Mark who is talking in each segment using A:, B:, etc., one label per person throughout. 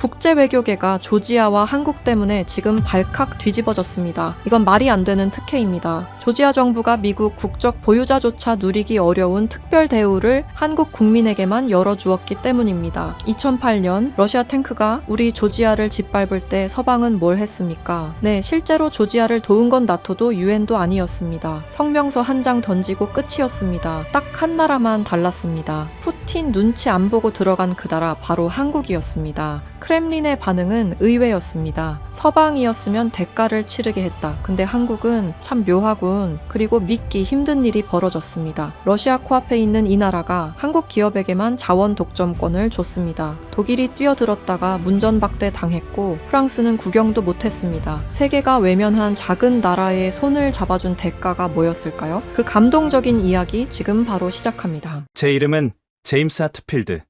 A: 국제 외교계가 조지아와 한국 때문에 지금 발칵 뒤집어졌습니다. 이건 말이 안 되는 특혜입니다. 조지아 정부가 미국 국적 보유자조차 누리기 어려운 특별 대우를 한국 국민에게만 열어주었기 때문입니다. 2008년 러시아 탱크가 우리 조지아를 짓밟을 때 서방은 뭘 했습니까? 네, 실제로 조지아를 도운 건 나토도 유엔도 아니었습니다. 성명서 한 장 던지고 끝이었습니다. 딱 한 나라만 달랐습니다. 푸틴 눈치 안 보고 들어간 그 나라 바로 한국이었습니다. 크렘린의 반응은 의외였습니다. 서방이었으면 대가를 치르게 했다. 근데 한국은 참 묘하군. 그리고 믿기 힘든 일이 벌어졌습니다. 러시아 코앞에 있는 이 나라가 한국 기업에게만 자원 독점권을 줬습니다. 독일이 뛰어들었다가 문전박대 당했고 프랑스는 구경도 못했습니다. 세계가 외면한 작은 나라의 손을 잡아준 대가가 뭐였을까요? 그 감동적인 이야기 지금 바로 시작합니다.
B: 제 이름은 제임스 하트필드.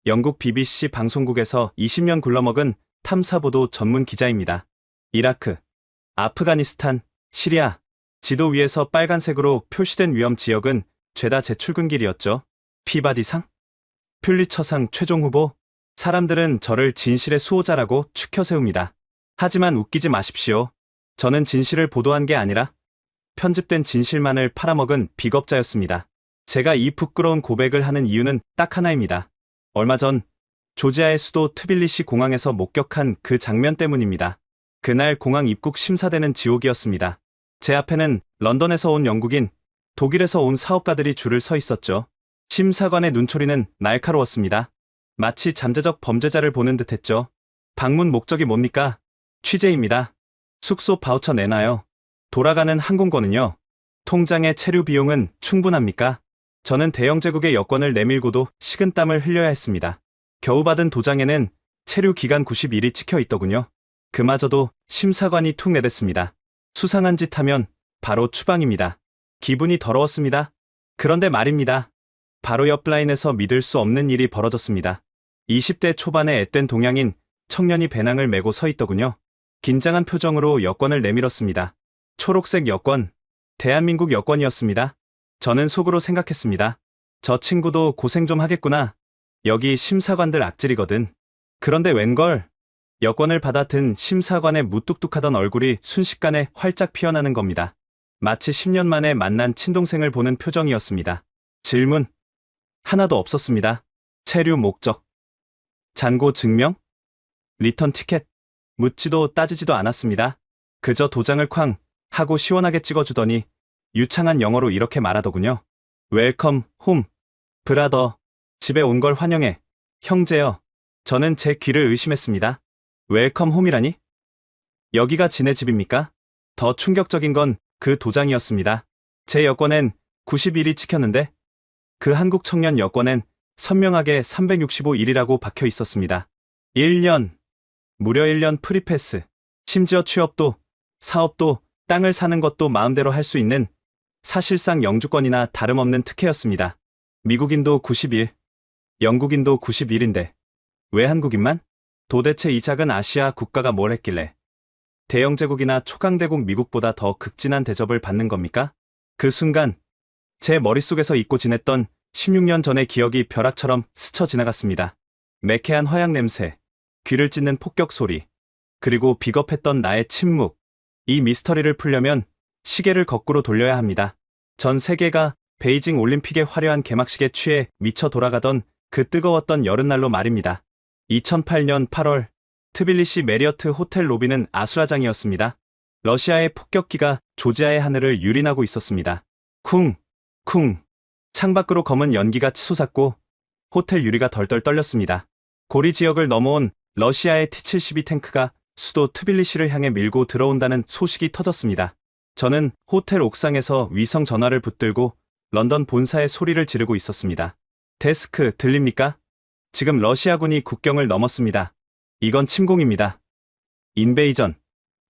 B: 영국 BBC 방송국에서 20년 굴러먹은 탐사보도 전문 기자입니다. 이라크, 아프가니스탄, 시리아, 지도 위에서 빨간색으로 표시된 위험 지역은 죄다 제 출근길이었죠. 피바디상? 퓰리처상 최종 후보? 사람들은 저를 진실의 수호자라고 추켜 세웁니다. 하지만 웃기지 마십시오. 저는 진실을 보도한 게 아니라 편집된 진실만을 팔아먹은 비겁자였습니다. 제가 이 부끄러운 고백을 하는 이유는 딱 하나입니다. 얼마 전 조지아의 수도 트빌리시 공항에서 목격한 그 장면 때문입니다. 그날 공항 입국 심사대는 지옥이었습니다. 제 앞에는 런던에서 온 영국인, 독일에서 온 사업가들이 줄을 서 있었죠. 심사관의 눈초리는 날카로웠습니다. 마치 잠재적 범죄자를 보는 듯했죠. 방문 목적이 뭡니까? 취재입니다. 숙소 바우처 내놔요. 돌아가는 항공권은요? 통장의 체류 비용은 충분합니까? 저는 대영제국의 여권을 내밀고도 식은땀을 흘려야 했습니다. 겨우 받은 도장에는 체류 기간 90일이 찍혀 있더군요. 그마저도 심사관이 툭 내댔습니다. 수상한 짓 하면 바로 추방입니다. 기분이 더러웠습니다. 그런데 말입니다. 바로 옆 라인에서 믿을 수 없는 일이 벌어졌습니다. 20대 초반의 앳된 동양인 청년이 배낭을 메고 서 있더군요. 긴장한 표정으로 여권을 내밀었습니다. 초록색 여권, 대한민국 여권이었습니다. 저는 속으로 생각했습니다. 저 친구도 고생 좀 하겠구나. 여기 심사관들 악질이거든. 그런데 웬걸? 여권을 받아 든 심사관의 무뚝뚝하던 얼굴이 순식간에 활짝 피어나는 겁니다. 마치 10년 만에 만난 친동생을 보는 표정이었습니다. 질문 하나도 없었습니다. 체류 목적, 잔고 증명, 리턴 티켓, 묻지도 따지지도 않았습니다. 그저 도장을 쾅 하고 시원하게 찍어주더니 유창한 영어로 이렇게 말하더군요. 웰컴 홈, 브라더. 집에 온 걸 환영해. 형제여. 저는 제 귀를 의심했습니다. 웰컴 홈이라니? 여기가 지네 집입니까? 더 충격적인 건 그 도장이었습니다. 제 여권엔 90일이 찍혔는데 그 한국 청년 여권엔 선명하게 365일이라고 박혀 있었습니다. 1년. 무려 1년 프리패스. 심지어 취업도, 사업도, 땅을 사는 것도 마음대로 할 수 있는 사실상 영주권이나 다름없는 특혜였습니다. 미국인도 90일, 영국인도 90일인데 왜 한국인만? 도대체 이 작은 아시아 국가가 뭘 했길래 대영제국이나 초강대국 미국보다 더 극진한 대접을 받는 겁니까? 그 순간 제 머릿속에서 잊고 지냈던 16년 전의 기억이 벼락처럼 스쳐 지나갔습니다. 매캐한 화약 냄새, 귀를 찢는 폭격 소리, 그리고 비겁했던 나의 침묵. 이 미스터리를 풀려면 시계를 거꾸로 돌려야 합니다. 전 세계가 베이징 올림픽의 화려한 개막식에 취해 미쳐 돌아가던 그 뜨거웠던 여름날로 말입니다. 2008년 8월 트빌리시 메리어트 호텔 로비는 아수라장이었습니다. 러시아의 폭격기가 조지아의 하늘을 유린하고 있었습니다. 쿵, 쿵. 창밖으로 검은 연기가 치솟았고 호텔 유리가 덜덜 떨렸습니다. 고리 지역을 넘어온 러시아의 T-72 탱크가 수도 트빌리시를 향해 밀고 들어온다는 소식이 터졌습니다. 저는 호텔 옥상에서 위성 전화를 붙들고 런던 본사의 소리를 지르고 있었습니다. 데스크, 들립니까? 지금 러시아군이 국경을 넘었습니다. 이건 침공입니다. 인베이전.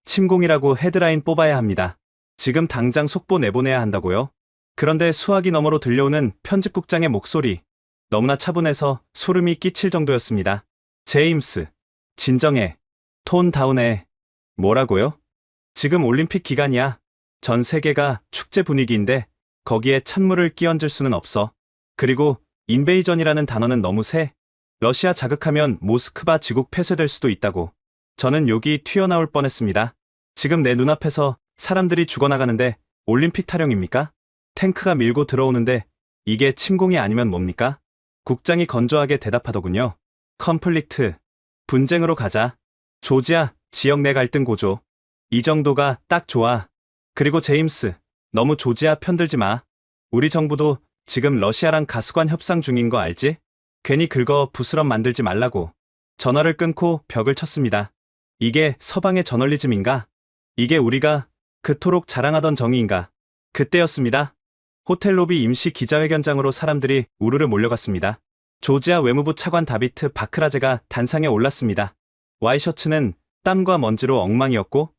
B: 침공이라고 헤드라인 뽑아야 합니다. 지금 당장 속보 내보내야 한다고요? 그런데 수화기 너머로 들려오는 편집국장의 목소리. 너무나 차분해서 소름이 끼칠 정도였습니다. 제임스, 진정해. 톤 다운해. 뭐라고요? 지금 올림픽 기간이야. 전 세계가 축제 분위기인데 거기에 찬물을 끼얹을 수는 없어. 그리고 인베이전이라는 단어는 너무 세. 러시아 자극하면 모스크바 지국 폐쇄될 수도 있다고. 저는 욕이 튀어나올 뻔했습니다. 지금 내 눈앞에서 사람들이 죽어나가는데 올림픽 타령입니까? 탱크가 밀고 들어오는데 이게 침공이 아니면 뭡니까? 국장이 건조하게 대답하더군요. 컨플릭트. 분쟁으로 가자. 조지아, 지역 내 갈등 고조. 이 정도가 딱 좋아. 그리고 제임스, 너무 조지아 편들지 마. 우리 정부도 지금 러시아랑 가스관 협상 중인 거 알지? 괜히 긁어 부스럼 만들지 말라고. 전화를 끊고 벽을 쳤습니다. 이게 서방의 저널리즘인가? 이게 우리가 그토록 자랑하던 정의인가? 그때였습니다. 호텔 로비 임시 기자회견장으로 사람들이 우르르 몰려갔습니다. 조지아 외무부 차관 다비트 바크라제가 단상에 올랐습니다. 와이셔츠는 땀과 먼지로 엉망이었고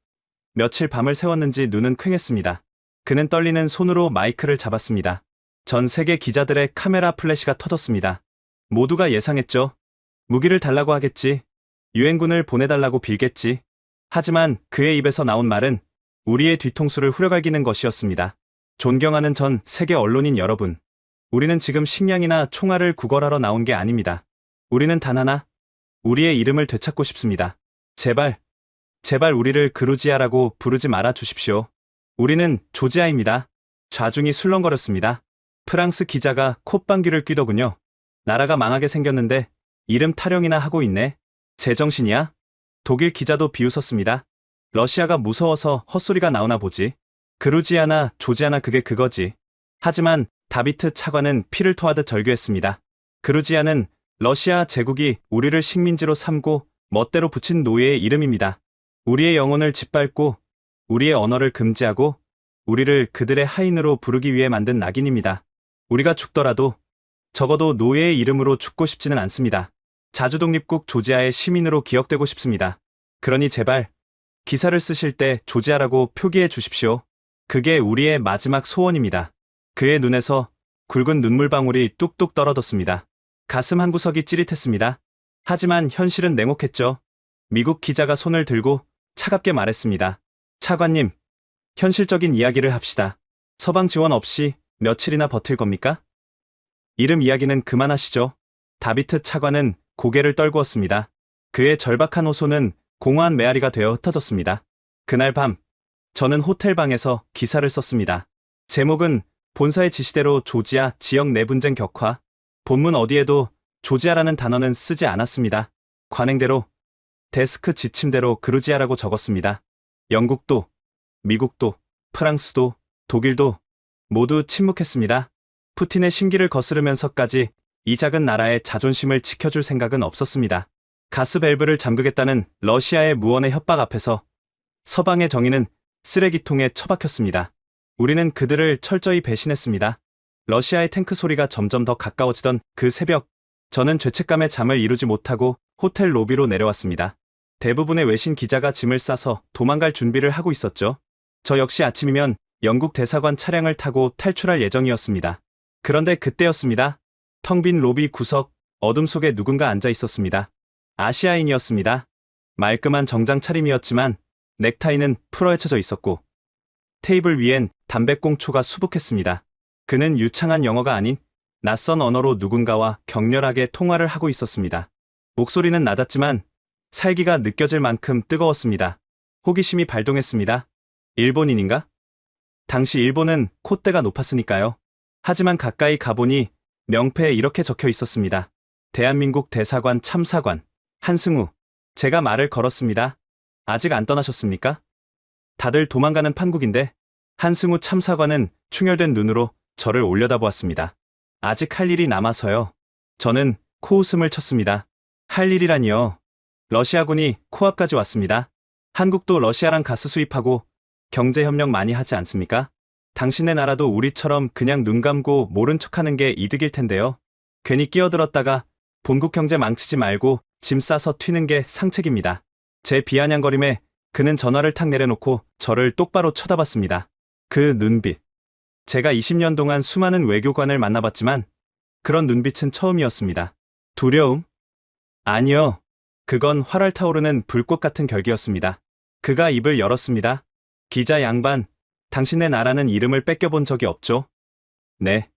B: 며칠 밤을 새웠는지 눈은 퀭했습니다. 그는 떨리는 손으로 마이크를 잡았습니다. 전 세계 기자들의 카메라 플래시가 터졌습니다. 모두가 예상했죠. 무기를 달라고 하겠지. 유엔군을 보내달라고 빌겠지. 하지만 그의 입에서 나온 말은 우리의 뒤통수를 후려갈기는 것이었습니다. 존경하는 전 세계 언론인 여러분. 우리는 지금 식량이나 총알을 구걸하러 나온 게 아닙니다. 우리는 단 하나, 우리의 이름을 되찾고 싶습니다. 제발 우리를 그루지아라고 부르지 말아 주십시오. 우리는 조지아입니다. 좌중이 술렁거렸습니다. 프랑스 기자가 콧방귀를 뀌더군요. 나라가 망하게 생겼는데 이름 타령이나 하고 있네. 제정신이야? 독일 기자도 비웃었습니다. 러시아가 무서워서 헛소리가 나오나 보지. 그루지아나 조지아나 그게 그거지. 하지만 다비트 차관은 피를 토하듯 절규했습니다. 그루지아는 러시아 제국이 우리를 식민지로 삼고 멋대로 붙인 노예의 이름입니다. 우리의 영혼을 짓밟고 우리의 언어를 금지하고 우리를 그들의 하인으로 부르기 위해 만든 낙인입니다. 우리가 죽더라도 적어도 노예의 이름으로 죽고 싶지는 않습니다. 자주독립국 조지아의 시민으로 기억되고 싶습니다. 그러니 제발 기사를 쓰실 때 조지아라고 표기해 주십시오. 그게 우리의 마지막 소원입니다. 그의 눈에서 굵은 눈물방울이 뚝뚝 떨어졌습니다. 가슴 한구석이 찌릿했습니다. 하지만 현실은 냉혹했죠. 미국 기자가 손을 들고 차갑게 말했습니다. 차관님, 현실적인 이야기를 합시다. 서방 지원 없이 며칠이나 버틸 겁니까? 이름 이야기는 그만하시죠. 다비트 차관은 고개를 떨구었습니다. 그의 절박한 호소는 공허한 메아리가 되어 흩어졌습니다. 그날 밤, 저는 호텔 방에서 기사를 썼습니다. 제목은 본사의 지시대로 조지아 지역 내 분쟁 격화. 본문 어디에도 조지아라는 단어는 쓰지 않았습니다. 관행대로, 데스크 지침대로 그루지아라고 적었습니다. 영국도, 미국도, 프랑스도, 독일도 모두 침묵했습니다. 푸틴의 심기를 거스르면서까지 이 작은 나라의 자존심을 지켜줄 생각은 없었습니다. 가스 밸브를 잠그겠다는 러시아의 무언의 협박 앞에서 서방의 정의는 쓰레기통에 처박혔습니다. 우리는 그들을 철저히 배신했습니다. 러시아의 탱크 소리가 점점 더 가까워지던 그 새벽, 저는 죄책감에 잠을 이루지 못하고 호텔 로비로 내려왔습니다. 대부분의 외신 기자가 짐을 싸서 도망갈 준비를 하고 있었죠. 저 역시 아침이면 영국 대사관 차량을 타고 탈출할 예정이었습니다. 그런데 그때였습니다. 텅 빈 로비 구석, 어둠 속에 누군가 앉아 있었습니다. 아시아인이었습니다. 말끔한 정장 차림이었지만 넥타이는 풀어헤쳐져 있었고 테이블 위엔 담배꽁초가 수북했습니다. 그는 유창한 영어가 아닌 낯선 언어로 누군가와 격렬하게 통화를 하고 있었습니다. 목소리는 낮았지만 살기가 느껴질 만큼 뜨거웠습니다. 호기심이 발동했습니다. 일본인인가? 당시 일본은 콧대가 높았으니까요. 하지만 가까이 가보니 명패에 이렇게 적혀 있었습니다. 대한민국 대사관 참사관 한승우. 제가 말을 걸었습니다. 아직 안 떠나셨습니까? 다들 도망가는 판국인데. 한승우 참사관은 충혈된 눈으로 저를 올려다보았습니다. 아직 할 일이 남아서요. 저는 코웃음을 쳤습니다. 할 일이라니요. 러시아군이 코앞까지 왔습니다. 한국도 러시아랑 가스 수입하고 경제협력 많이 하지 않습니까? 당신네 나라도 우리처럼 그냥 눈 감고 모른 척하는 게 이득일 텐데요. 괜히 끼어들었다가 본국 경제 망치지 말고 짐 싸서 튀는 게 상책입니다. 제 비아냥거림에 그는 전화를 탁 내려놓고 저를 똑바로 쳐다봤습니다. 그 눈빛. 제가 20년 동안 수많은 외교관을 만나봤지만 그런 눈빛은 처음이었습니다. 두려움? 아니요. 그건 활활 타오르는 불꽃 같은 결기였습니다. 그가 입을 열었습니다. 기자 양반, 당신네 나라는 이름을 뺏겨본 적이 없죠? 네.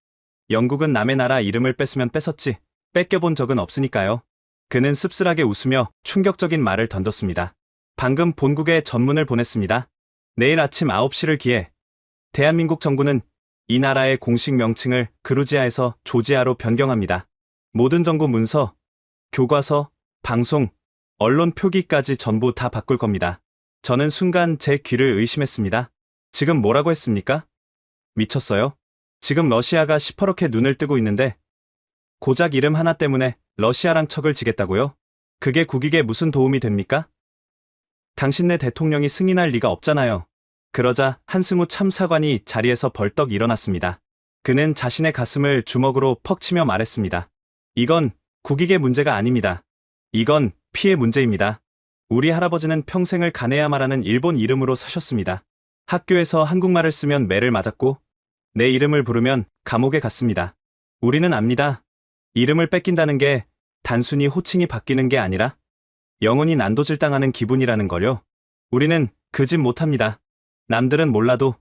B: 영국은 남의 나라 이름을 뺏으면 뺏었지 뺏겨본 적은 없으니까요. 그는 씁쓸하게 웃으며 충격적인 말을 던졌습니다. 방금 본국에 전문을 보냈습니다. 내일 아침 9시를 기해 대한민국 정부는 이 나라의 공식 명칭을 그루지아에서 조지아로 변경합니다. 모든 정부 문서, 교과서, 방송, 언론 표기까지 전부 다 바꿀 겁니다. 저는 순간 제 귀를 의심했습니다. 지금 뭐라고 했습니까? 미쳤어요? 지금 러시아가 시퍼렇게 눈을 뜨고 있는데 고작 이름 하나 때문에 러시아랑 척을 지겠다고요? 그게 국익에 무슨 도움이 됩니까? 당신네 대통령이 승인할 리가 없잖아요. 그러자 한승우 참사관이 자리에서 벌떡 일어났습니다. 그는 자신의 가슴을 주먹으로 퍽 치며 말했습니다. 이건 국익의 문제가 아닙니다. 이건 피해 문제입니다. 우리 할아버지는 평생을 가네야마라는 일본 이름으로 사셨습니다. 학교에서 한국말을 쓰면 매를 맞았고 내 이름을 부르면 감옥에 갔습니다. 우리는 압니다. 이름을 뺏긴다는 게 단순히 호칭이 바뀌는 게 아니라 영원히 난도질당하는 기분이라는 걸요. 우리는 그 짓 못합니다. 남들은 몰라도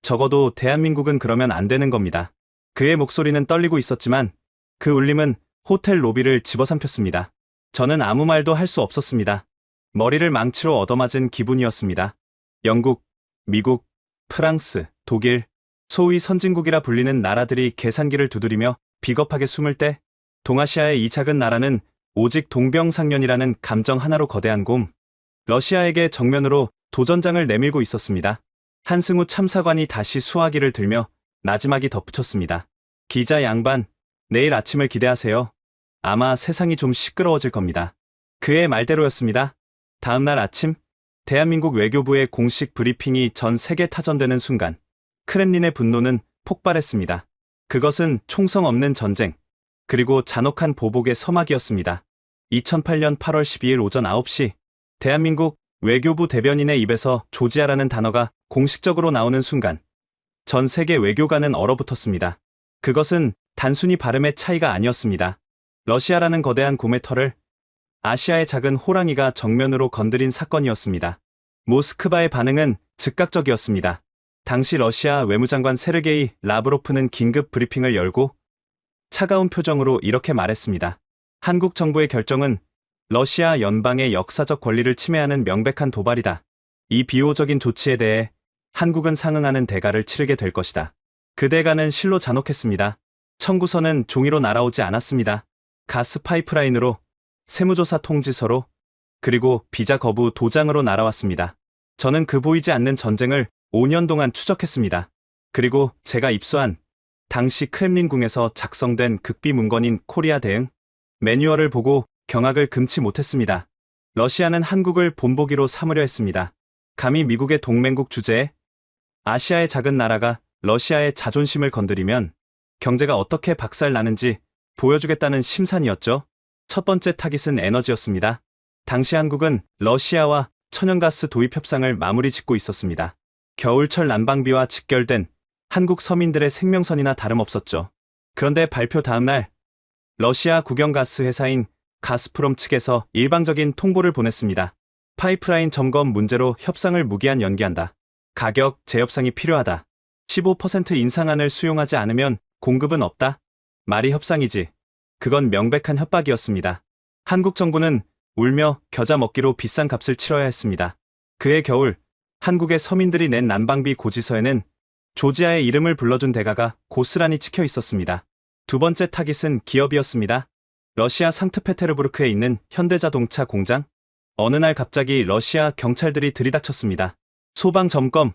B: 적어도 대한민국은 그러면 안 되는 겁니다. 그의 목소리는 떨리고 있었지만 그 울림은 호텔 로비를 집어삼켰습니다. 저는 아무 말도 할 수 없었습니다. 머리를 망치로 얻어맞은 기분이었습니다. 영국, 미국, 프랑스, 독일, 소위 선진국이라 불리는 나라들이 계산기를 두드리며 비겁하게 숨을 때 동아시아의 이 작은 나라는 오직 동병상련이라는 감정 하나로 거대한 곰, 러시아에게 정면으로 도전장을 내밀고 있었습니다. 한승우 참사관이 다시 수화기를 들며 나지막이 덧붙였습니다. 기자 양반, 내일 아침을 기대하세요. 아마 세상이 좀 시끄러워질 겁니다. 그의 말대로였습니다. 다음 날 아침, 대한민국 외교부의 공식 브리핑이 전 세계 타전되는 순간, 크렘린의 분노는 폭발했습니다. 그것은 총성 없는 전쟁, 그리고 잔혹한 보복의 서막이었습니다. 2008년 8월 12일 오전 9시, 대한민국 외교부 대변인의 입에서 조지아라는 단어가 공식적으로 나오는 순간 전 세계 외교관은 얼어붙었습니다. 그것은 단순히 발음의 차이가 아니었습니다. 러시아라는 거대한 곰의 털을 아시아의 작은 호랑이가 정면으로 건드린 사건이었습니다. 모스크바의 반응은 즉각적이었습니다. 당시 러시아 외무장관 세르게이 라브로프는 긴급 브리핑을 열고 차가운 표정으로 이렇게 말했습니다. 한국 정부의 결정은 러시아 연방의 역사적 권리를 침해하는 명백한 도발이다. 이 비호적인 조치에 대해 한국은 상응하는 대가를 치르게 될 것이다. 그 대가는 실로 잔혹했습니다. 청구서는 종이로 날아오지 않았습니다. 가스 파이프라인으로, 세무조사 통지서로, 그리고 비자 거부 도장으로 날아왔습니다. 저는 그 보이지 않는 전쟁을 5년 동안 추적했습니다. 그리고 제가 입수한 당시 크렘린궁에서 작성된 극비 문건인 코리아 대응 매뉴얼을 보고 경악을 금치 못했습니다. 러시아는 한국을 본보기로 삼으려 했습니다. 감히 미국의 동맹국 주제에 아시아의 작은 나라가 러시아의 자존심을 건드리면 경제가 어떻게 박살나는지 보여주겠다는 심산이었죠. 첫 번째 타깃은 에너지였습니다. 당시 한국은 러시아와 천연가스 도입 협상을 마무리 짓고 있었습니다. 겨울철 난방비와 직결된 한국 서민들의 생명선이나 다름없었죠. 그런데 발표 다음 날 러시아 국영가스 회사인 가스프롬 측에서 일방적인 통보를 보냈습니다. 파이프라인 점검 문제로 협상을 무기한 연기한다. 가격 재협상이 필요하다. 15% 인상안을 수용하지 않으면 공급은 없다. 말이 협상이지. 그건 명백한 협박이었습니다. 한국 정부는 울며 겨자 먹기로 비싼 값을 치러야 했습니다. 그해 겨울 한국의 서민들이 낸 난방비 고지서에는 조지아의 이름을 불러준 대가가 고스란히 찍혀 있었습니다. 두 번째 타깃은 기업이었습니다. 러시아 상트페테르부르크에 있는 현대자동차 공장. 어느 날 갑자기 러시아 경찰들이 들이닥쳤습니다. 소방 점검,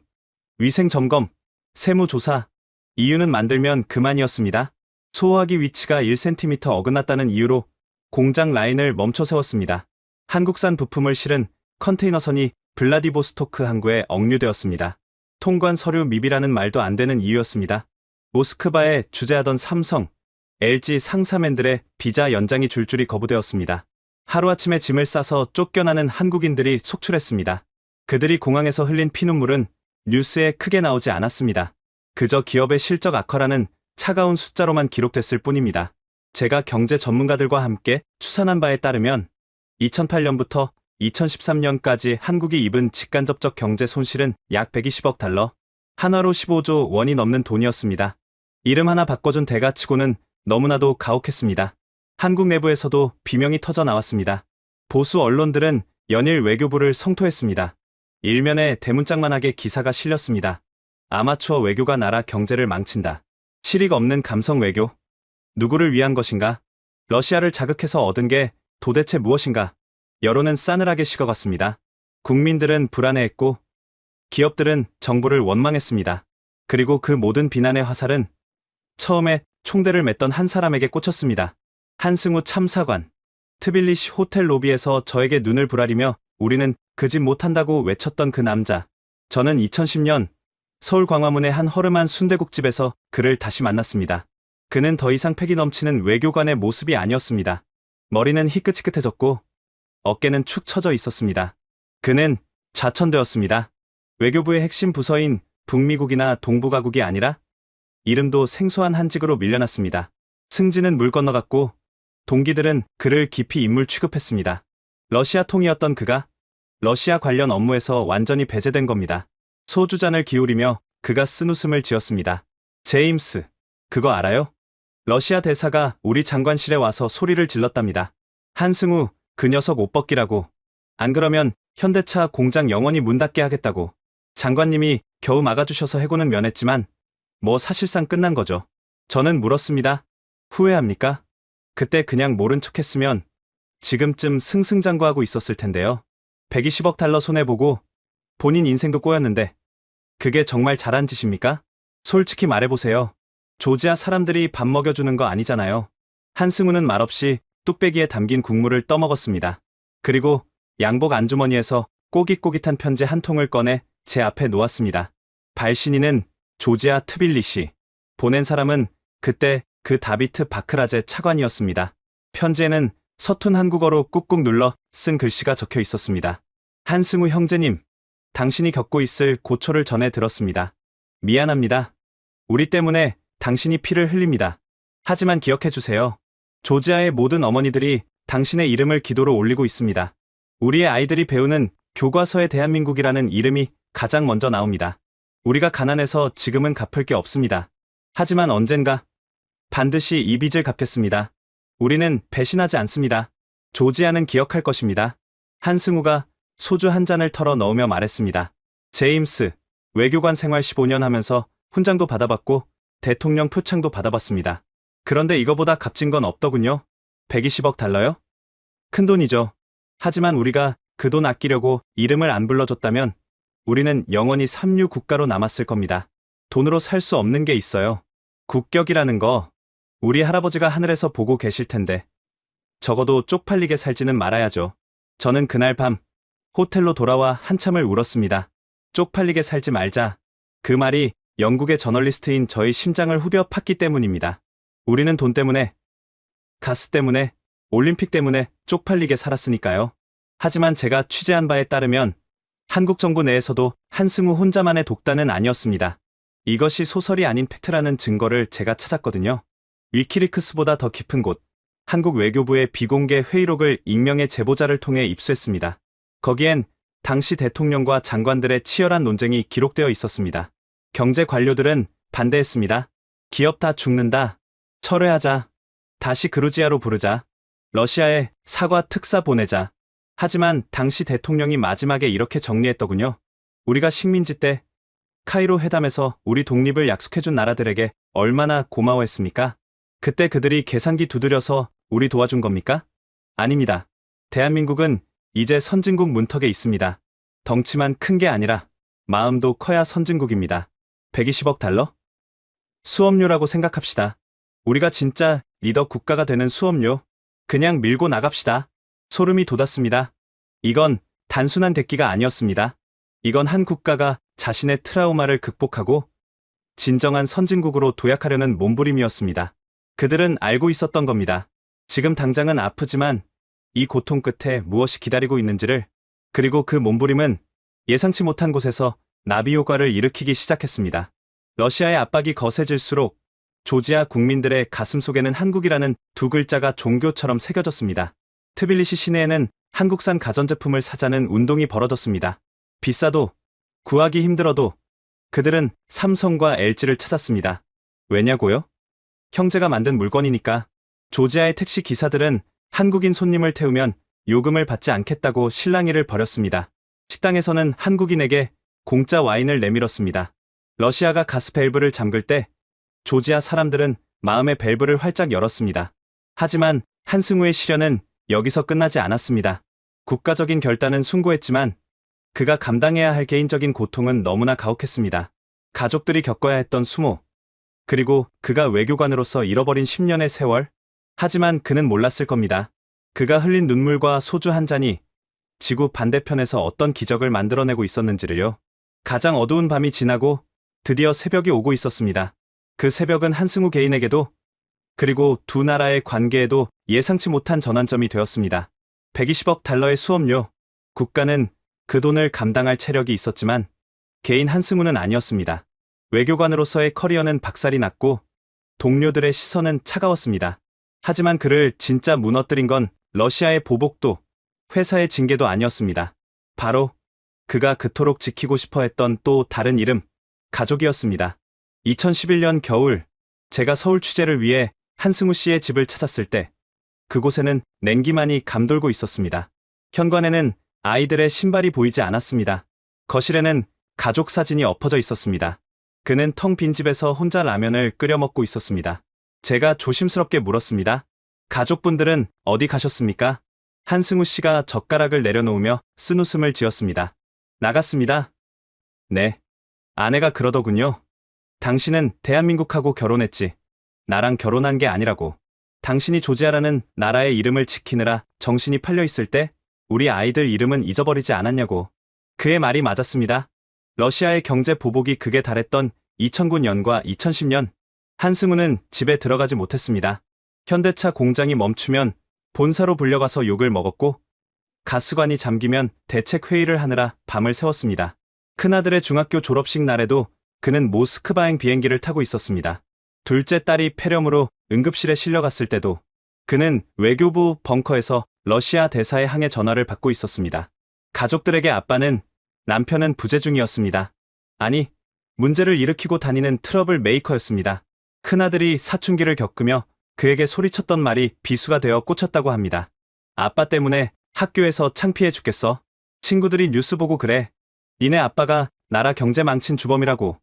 B: 위생 점검, 세무 조사. 이유는 만들면 그만이었습니다. 소화기 위치가 1cm 어긋났다는 이유로 공장 라인을 멈춰 세웠습니다. 한국산 부품을 실은 컨테이너선이 블라디보스토크 항구에 억류되었습니다. 통관 서류 미비라는 말도 안 되는 이유였습니다. 모스크바에 주재하던 삼성, LG 상사맨들의 비자 연장이 줄줄이 거부되었습니다. 하루아침에 짐을 싸서 쫓겨나는 한국인들이 속출했습니다. 그들이 공항에서 흘린 피눈물은 뉴스에 크게 나오지 않았습니다. 그저 기업의 실적 악화라는 차가운 숫자로만 기록됐을 뿐입니다. 제가 경제 전문가들과 함께 추산한 바에 따르면 2008년부터 2013년까지 한국이 입은 직간접적 경제 손실은 약 120억 달러, 한화로 15조 원이 넘는 돈이었습니다. 이름 하나 바꿔준 대가치고는 너무나도 가혹했습니다. 한국 내부에서도 비명이 터져 나왔습니다. 보수 언론들은 연일 외교부를 성토했습니다. 일면에 대문짝만하게 기사가 실렸습니다. 아마추어 외교가 나라 경제를 망친다. 실익 없는 감성 외교. 누구를 위한 것인가? 러시아를 자극해서 얻은 게 도대체 무엇인가? 여론은 싸늘하게 식어갔습니다. 국민들은 불안해했고 기업들은 정부를 원망했습니다. 그리고 그 모든 비난의 화살은 처음에 총대를 맸던 한 사람에게 꽂혔습니다. 한승우 참사관. 트빌리시 호텔 로비에서 저에게 눈을 부라리며 우리는 그 집 못한다고 외쳤던 그 남자. 저는 2010년 서울 광화문의 한 허름한 순대국집에서 그를 다시 만났습니다. 그는 더 이상 패기 넘치는 외교관의 모습이 아니었습니다. 머리는 희끗희끗해졌고 어깨는 축 처져 있었습니다. 그는 좌천되었습니다. 외교부의 핵심 부서인 북미국이나 동북아국이 아니라 이름도 생소한 한직으로 밀려났습니다. 승진은 물 건너갔고 동기들은 그를 깊이 인물 취급했습니다. 러시아 통이었던 그가 러시아 관련 업무에서 완전히 배제된 겁니다. 소주잔을 기울이며 그가 쓴웃음을 지었습니다. 제임스, 그거 알아요? 러시아 대사가 우리 장관실에 와서 소리를 질렀답니다. 한승우, 그 녀석 옷 벗기라고. 안 그러면 현대차 공장 영원히 문 닫게 하겠다고. 장관님이 겨우 막아주셔서 해고는 면했지만 뭐 사실상 끝난 거죠. 저는 물었습니다. 후회합니까? 그때 그냥 모른 척했으면 지금쯤 승승장구하고 있었을 텐데요. 120억 달러 손해보고 본인 인생도 꼬였는데 그게 정말 잘한 짓입니까? 솔직히 말해보세요. 조지아 사람들이 밥 먹여주는 거 아니잖아요. 한승우는 말없이 뚝배기에 담긴 국물을 떠먹었습니다. 그리고 양복 안주머니에서 꼬깃꼬깃한 편지 한 통을 꺼내 제 앞에 놓았습니다. 발신인은 조지아 트빌리시. 보낸 사람은 그때 그 다비트 바크라제 차관이었습니다. 편지에는 서툰 한국어로 꾹꾹 눌러 쓴 글씨가 적혀 있었습니다. 한승우 형제님, 당신이 겪고 있을 고초를 전해 들었습니다. 미안합니다. 우리 때문에 당신이 피를 흘립니다. 하지만 기억해 주세요. 조지아의 모든 어머니들이 당신의 이름을 기도로 올리고 있습니다. 우리의 아이들이 배우는 교과서에 대한민국이라는 이름이 가장 먼저 나옵니다. 우리가 가난해서 지금은 갚을 게 없습니다. 하지만 언젠가 반드시 이 빚을 갚겠습니다. 우리는 배신하지 않습니다. 조지아는 기억할 것입니다. 한승우가 소주 한 잔을 털어 넣으며 말했습니다. 제임스, 외교관 생활 15년 하면서 훈장도 받아봤고 대통령 표창도 받아봤습니다. 그런데 이거보다 값진 건 없더군요. 120억 달러요? 큰 돈이죠. 하지만 우리가 그 돈 아끼려고 이름을 안 불러줬다면 우리는 영원히 삼류 국가로 남았을 겁니다. 돈으로 살 수 없는 게 있어요. 국격이라는 거. 우리 할아버지가 하늘에서 보고 계실 텐데 적어도 쪽팔리게 살지는 말아야죠. 저는 그날 밤 호텔로 돌아와 한참을 울었습니다. 쪽팔리게 살지 말자. 그 말이 영국의 저널리스트인 저의 심장을 후벼 팠기 때문입니다. 우리는 돈 때문에, 가스 때문에, 올림픽 때문에 쪽팔리게 살았으니까요. 하지만 제가 취재한 바에 따르면 한국 정부 내에서도 한승우 혼자만의 독단은 아니었습니다. 이것이 소설이 아닌 팩트라는 증거를 제가 찾았거든요. 위키리크스보다 더 깊은 곳, 한국 외교부의 비공개 회의록을 익명의 제보자를 통해 입수했습니다. 거기엔 당시 대통령과 장관들의 치열한 논쟁이 기록되어 있었습니다. 경제 관료들은 반대했습니다. 기업 다 죽는다. 철회하자. 다시 그루지아로 부르자. 러시아에 사과 특사 보내자. 하지만 당시 대통령이 마지막에 이렇게 정리했더군요. 우리가 식민지 때 카이로 회담에서 우리 독립을 약속해준 나라들에게 얼마나 고마워했습니까? 그때 그들이 계산기 두드려서 우리 도와준 겁니까? 아닙니다. 대한민국은 이제 선진국 문턱에 있습니다. 덩치만 큰 게 아니라 마음도 커야 선진국입니다. 120억 달러? 수업료라고 생각합시다. 우리가 진짜 리더 국가가 되는 수업료. 그냥 밀고 나갑시다. 소름이 돋았습니다. 이건 단순한 대기가 아니었습니다. 이건 한 국가가 자신의 트라우마를 극복하고 진정한 선진국으로 도약하려는 몸부림이었습니다. 그들은 알고 있었던 겁니다. 지금 당장은 아프지만 이 고통 끝에 무엇이 기다리고 있는지를, 그리고 그 몸부림은 예상치 못한 곳에서 나비 효과를 일으키기 시작했습니다. 러시아의 압박이 거세질수록 조지아 국민들의 가슴 속에는 한국이라는 두 글자가 종교처럼 새겨졌습니다. 트빌리시 시내에는 한국산 가전제품을 사자는 운동이 벌어졌습니다. 비싸도 구하기 힘들어도 그들은 삼성과 LG를 찾았습니다. 왜냐고요? 형제가 만든 물건이니까. 조지아의 택시 기사들은 한국인 손님을 태우면 요금을 받지 않겠다고 실랑이를 벌였습니다. 식당에서는 한국인에게 공짜 와인을 내밀었습니다. 러시아가 가스 밸브를 잠글 때 조지아 사람들은 마음의 밸브를 활짝 열었습니다. 하지만 한승우의 시련은 여기서 끝나지 않았습니다. 국가적인 결단은 숭고했지만 그가 감당해야 할 개인적인 고통은 너무나 가혹했습니다. 가족들이 겪어야 했던 수모, 그리고 그가 외교관으로서 잃어버린 10년의 세월. 하지만 그는 몰랐을 겁니다. 그가 흘린 눈물과 소주 한 잔이 지구 반대편에서 어떤 기적을 만들어내고 있었는지를요. 가장 어두운 밤이 지나고 드디어 새벽이 오고 있었습니다. 그 새벽은 한승우 개인에게도, 그리고 두 나라의 관계에도 예상치 못한 전환점이 되었습니다. 120억 달러의 수업료. 국가는 그 돈을 감당할 체력이 있었지만 개인 한승우는 아니었습니다. 외교관으로서의 커리어는 박살이 났고 동료들의 시선은 차가웠습니다. 하지만 그를 진짜 무너뜨린 건 러시아의 보복도 회사의 징계도 아니었습니다. 바로 그가 그토록 지키고 싶어 했던 또 다른 이름, 가족이었습니다. 2011년 겨울, 제가 서울 취재를 위해 한승우 씨의 집을 찾았을 때 그곳에는 냉기만이 감돌고 있었습니다. 현관에는 아이들의 신발이 보이지 않았습니다. 거실에는 가족 사진이 엎어져 있었습니다. 그는 텅 빈 집에서 혼자 라면을 끓여 먹고 있었습니다. 제가 조심스럽게 물었습니다. 가족분들은 어디 가셨습니까? 한승우 씨가 젓가락을 내려놓으며 쓴웃음을 지었습니다. 나갔습니다. 네. 아내가 그러더군요. 당신은 대한민국하고 결혼했지. 나랑 결혼한 게 아니라고. 당신이 조지아라는 나라의 이름을 지키느라 정신이 팔려 있을 때 우리 아이들 이름은 잊어버리지 않았냐고. 그의 말이 맞았습니다. 러시아의 경제 보복이 극에 달했던 2009년과 2010년, 한승우는 집에 들어가지 못했습니다. 현대차 공장이 멈추면 본사로 불려가서 욕을 먹었고, 가스관이 잠기면 대책 회의를 하느라 밤을 새웠습니다. 큰아들의 중학교 졸업식 날에도 그는 모스크바행 비행기를 타고 있었습니다. 둘째 딸이 폐렴으로 응급실에 실려갔을 때도 그는 외교부 벙커에서 러시아 대사의 항해 전화를 받고 있었습니다. 가족들에게 아빠는, 남편은 부재 중이었습니다. 아니, 문제를 일으키고 다니는 트러블 메이커였습니다. 큰아들이 사춘기를 겪으며 그에게 소리쳤던 말이 비수가 되어 꽂혔다고 합니다. 아빠 때문에 학교에서 창피해 죽겠어. 친구들이 뉴스 보고 그래. 니네 아빠가 나라 경제 망친 주범이라고.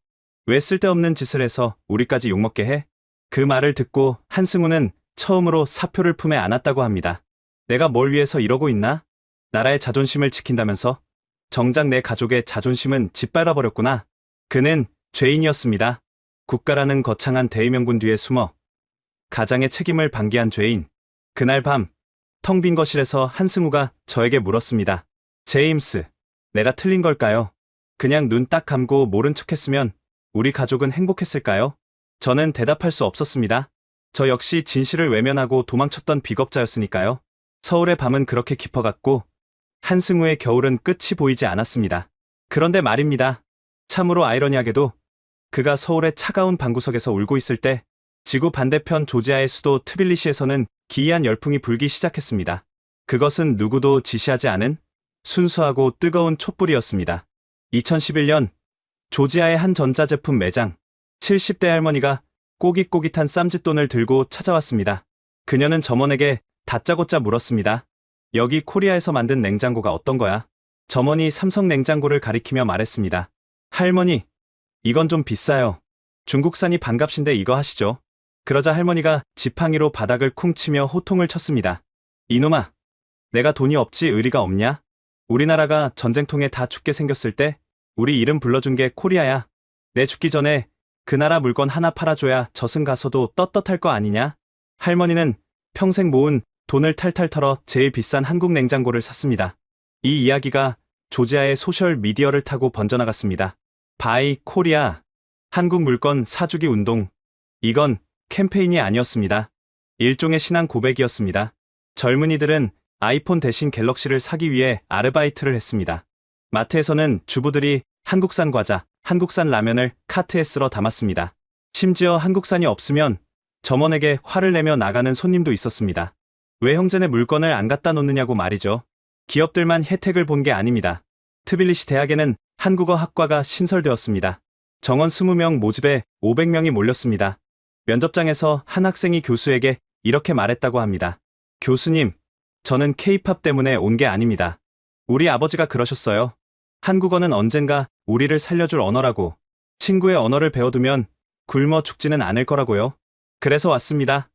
B: 왜 쓸데없는 짓을 해서 우리까지 욕먹게 해? 그 말을 듣고 한승우는 처음으로 사표를 품에 안았다고 합니다. 내가 뭘 위해서 이러고 있나? 나라의 자존심을 지킨다면서? 정작 내 가족의 자존심은 짓밟아버렸구나. 그는 죄인이었습니다. 국가라는 거창한 대의명분 뒤에 숨어 가장의 책임을 방기한 죄인. 그날 밤, 텅 빈 거실에서 한승우가 저에게 물었습니다. 제임스, 내가 틀린 걸까요? 그냥 눈 딱 감고 모른 척했으면 우리 가족은 행복했을까요? 저는 대답할 수 없었습니다. 저 역시 진실을 외면하고 도망쳤던 비겁자였으니까요. 서울의 밤은 그렇게 깊어갔고 한승우의 겨울은 끝이 보이지 않았습니다. 그런데 말입니다. 참으로 아이러니하게도 그가 서울의 차가운 방구석에서 울고 있을 때 지구 반대편 조지아의 수도 트빌리시에서는 기이한 열풍이 불기 시작했습니다. 그것은 누구도 지시하지 않은 순수하고 뜨거운 촛불이었습니다. 2011년 조지아의 한 전자제품 매장, 70대 할머니가 꼬깃꼬깃한 쌈짓돈을 들고 찾아왔습니다. 그녀는 점원에게 다짜고짜 물었습니다. 여기 코리아에서 만든 냉장고가 어떤 거야? 점원이 삼성 냉장고를 가리키며 말했습니다. 할머니, 이건 좀 비싸요. 중국산이 반값인데 이거 하시죠. 그러자 할머니가 지팡이로 바닥을 쿵 치며 호통을 쳤습니다. 이놈아, 내가 돈이 없지 의리가 없냐? 우리나라가 전쟁통에 다 죽게 생겼을 때 우리 이름 불러준 게 코리아야. 내 죽기 전에 그 나라 물건 하나 팔아줘야 저승 가서도 떳떳할 거 아니냐? 할머니는 평생 모은 돈을 탈탈 털어 제일 비싼 한국 냉장고를 샀습니다. 이 이야기가 조지아의 소셜 미디어를 타고 번져나갔습니다. 바이 코리아, 한국 물건 사주기 운동. 이건 캠페인이 아니었습니다. 일종의 신앙 고백이었습니다. 젊은이들은 아이폰 대신 갤럭시를 사기 위해 아르바이트를 했습니다. 마트에서는 주부들이 한국산 과자, 한국산 라면을 카트에 쓸어 담았습니다. 심지어 한국산이 없으면 점원에게 화를 내며 나가는 손님도 있었습니다. 왜 형제네 물건을 안 갖다 놓느냐고 말이죠. 기업들만 혜택을 본 게 아닙니다. 트빌리시 대학에는 한국어 학과가 신설되었습니다. 정원 20명 모집에 500명이 몰렸습니다. 면접장에서 한 학생이 교수에게 이렇게 말했다고 합니다. 교수님, 저는 K-팝 때문에 온 게 아닙니다. 우리 아버지가 그러셨어요. 한국어는 언젠가 우리를 살려줄 언어라고. 친구의 언어를 배워두면 굶어 죽지는 않을 거라고요. 그래서 왔습니다.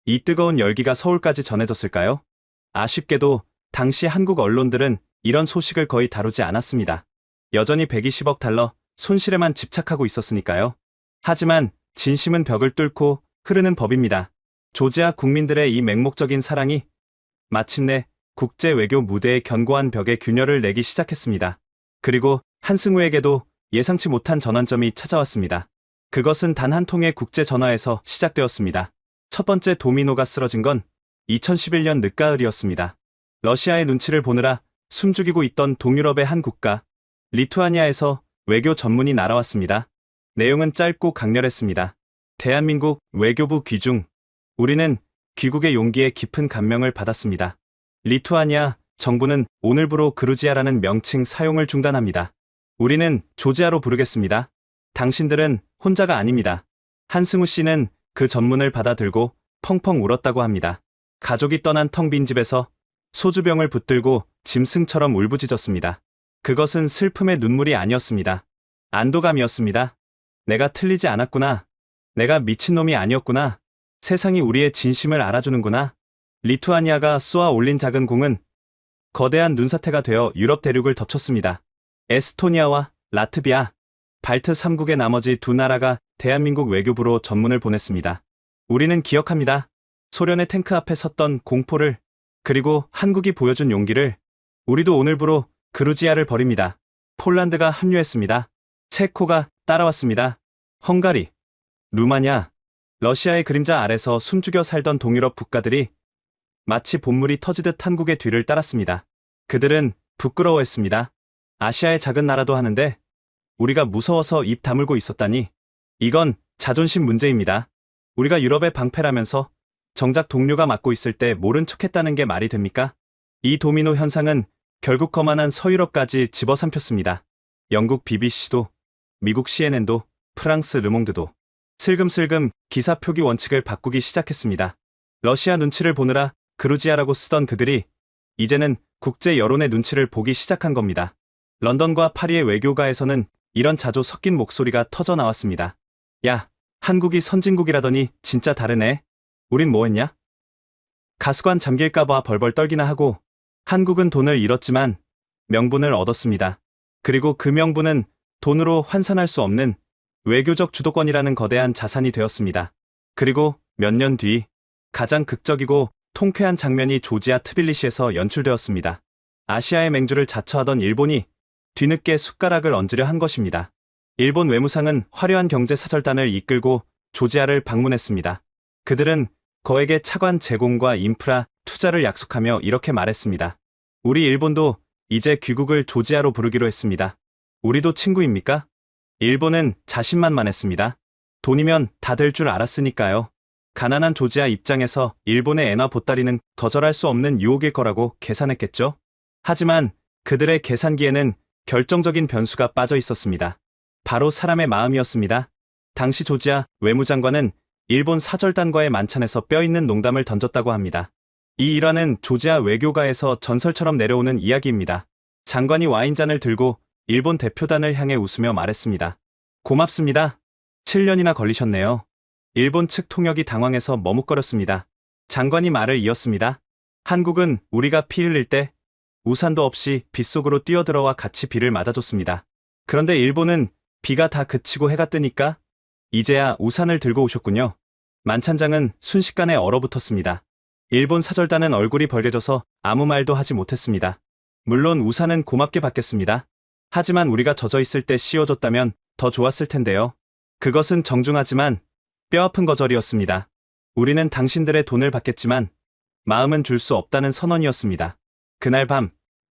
B: 이 뜨거운 열기가 서울까지 전해졌을까요? 아쉽게도 당시 한국 언론들은 이런 소식을 거의 다루지 않았습니다. 여전히 120억 달러 손실에만 집착하고 있었으니까요. 하지만 진심은 벽을 뚫고 흐르는 법입니다. 조지아 국민들의 이 맹목적인 사랑이 마침내 국제 외교 무대의 견고한 벽에 균열을 내기 시작했습니다. 그리고 한승우에게도 예상치 못한 전환점이 찾아왔습니다. 그것은 단 한 통의 국제 전화에서 시작되었습니다. 첫 번째 도미노가 쓰러진 건 2011년 늦가을이었습니다. 러시아의 눈치를 보느라 숨죽이고 있던 동유럽의 한 국가, 리투아니아에서 외교 전문이 날아왔습니다. 내용은 짧고 강렬했습니다. 대한민국 외교부 귀중. 우리는 귀국의 용기에 깊은 감명을 받았습니다. 리투아니아 정부는 오늘부로 그루지아라는 명칭 사용을 중단합니다. 우리는 조지아로 부르겠습니다. 당신들은 혼자가 아닙니다. 한승우 씨는 그 전문을 받아들고 펑펑 울었다고 합니다. 가족이 떠난 텅 빈 집에서 소주병을 붙들고 짐승처럼 울부짖었습니다. 그것은 슬픔의 눈물이 아니었습니다. 안도감이었습니다. 내가 틀리지 않았구나. 내가 미친놈이 아니었구나. 세상이 우리의 진심을 알아주는구나. 리투아니아가 쏘아 올린 작은 공은 거대한 눈사태가 되어 유럽 대륙을 덮쳤습니다. 에스토니아와 라트비아, 발트 3국의 나머지 두 나라가 대한민국 외교부로 전문을 보냈습니다. 우리는 기억합니다. 소련의 탱크 앞에 섰던 공포를, 그리고 한국이 보여준 용기를. 우리도 오늘부로 그루지아를 버립니다. 폴란드가 합류했습니다. 체코가 따라왔습니다. 헝가리, 루마니아, 러시아의 그림자 아래서 숨죽여 살던 동유럽 국가들이 마치 본물이 터지듯 한국의 뒤를 따랐습니다. 그들은 부끄러워했습니다. 아시아의 작은 나라도 하는데 우리가 무서워서 입 다물고 있었다니. 이건 자존심 문제입니다. 우리가 유럽의 방패라면서 정작 동료가 맡고 있을 때 모른 척했다는 게 말이 됩니까? 이 도미노 현상은 결국 거만한 서유럽까지 집어삼켰습니다. 영국 BBC도, 미국 CNN도, 프랑스 르몽드도 슬금슬금 기사 표기 원칙을 바꾸기 시작했습니다. 러시아 눈치를 보느라 그루지아라고 쓰던 그들이 이제는 국제 여론의 눈치를 보기 시작한 겁니다. 런던과 파리의 외교가에서는 이런 자조 섞인 목소리가 터져 나왔습니다. 야, 한국이 선진국이라더니 진짜 다르네. 우린 뭐 했냐? 가스관 잠길까봐 벌벌 떨기나 하고, 한국은 돈을 잃었지만 명분을 얻었습니다. 그리고 그 명분은 돈으로 환산할 수 없는 외교적 주도권이라는 거대한 자산이 되었습니다. 그리고 몇 년 뒤 가장 극적이고 통쾌한 장면이 조지아 트빌리시에서 연출되었습니다. 아시아의 맹주를 자처하던 일본이 뒤늦게 숟가락을 얹으려 한 것입니다. 일본 외무상은 화려한 경제사절단을 이끌고 조지아를 방문했습니다. 그들은 거액의 차관 제공과 인프라 투자를 약속하며 이렇게 말했습니다. 우리 일본도 이제 귀국을 조지아로 부르기로 했습니다. 우리도 친구입니까? 일본은 자신만만했습니다. 돈이면 다 될 줄 알았으니까요. 가난한 조지아 입장에서 일본의 엔화 보따리는 거절할 수 없는 유혹일 거라고 계산했겠죠? 하지만 그들의 계산기에는 결정적인 변수가 빠져 있었습니다. 바로 사람의 마음이었습니다. 당시 조지아 외무장관은 일본 사절단과의 만찬에서 뼈있는 농담을 던졌다고 합니다. 이 일화는 조지아 외교가에서 전설처럼 내려오는 이야기입니다. 장관이 와인잔을 들고 일본 대표단을 향해 웃으며 말했습니다. 고맙습니다. 7년이나 걸리셨네요. 일본 측 통역이 당황해서 머뭇거렸습니다. 장관이 말을 이었습니다. 한국은 우리가 피 흘릴 때 우산도 없이 빗속으로 뛰어들어와 같이 비를 맞아줬습니다. 그런데 일본은 비가 다 그치고 해가 뜨니까 이제야 우산을 들고 오셨군요. 만찬장은 순식간에 얼어붙었습니다. 일본 사절단은 얼굴이 벌개져서 아무 말도 하지 못했습니다. 물론 우산은 고맙게 받겠습니다. 하지만 우리가 젖어 있을 때 씌워줬다면 더 좋았을 텐데요. 그것은 정중하지만 뼈아픈 거절이었습니다. 우리는 당신들의 돈을 받겠지만 마음은 줄 수 없다는 선언이었습니다. 그날 밤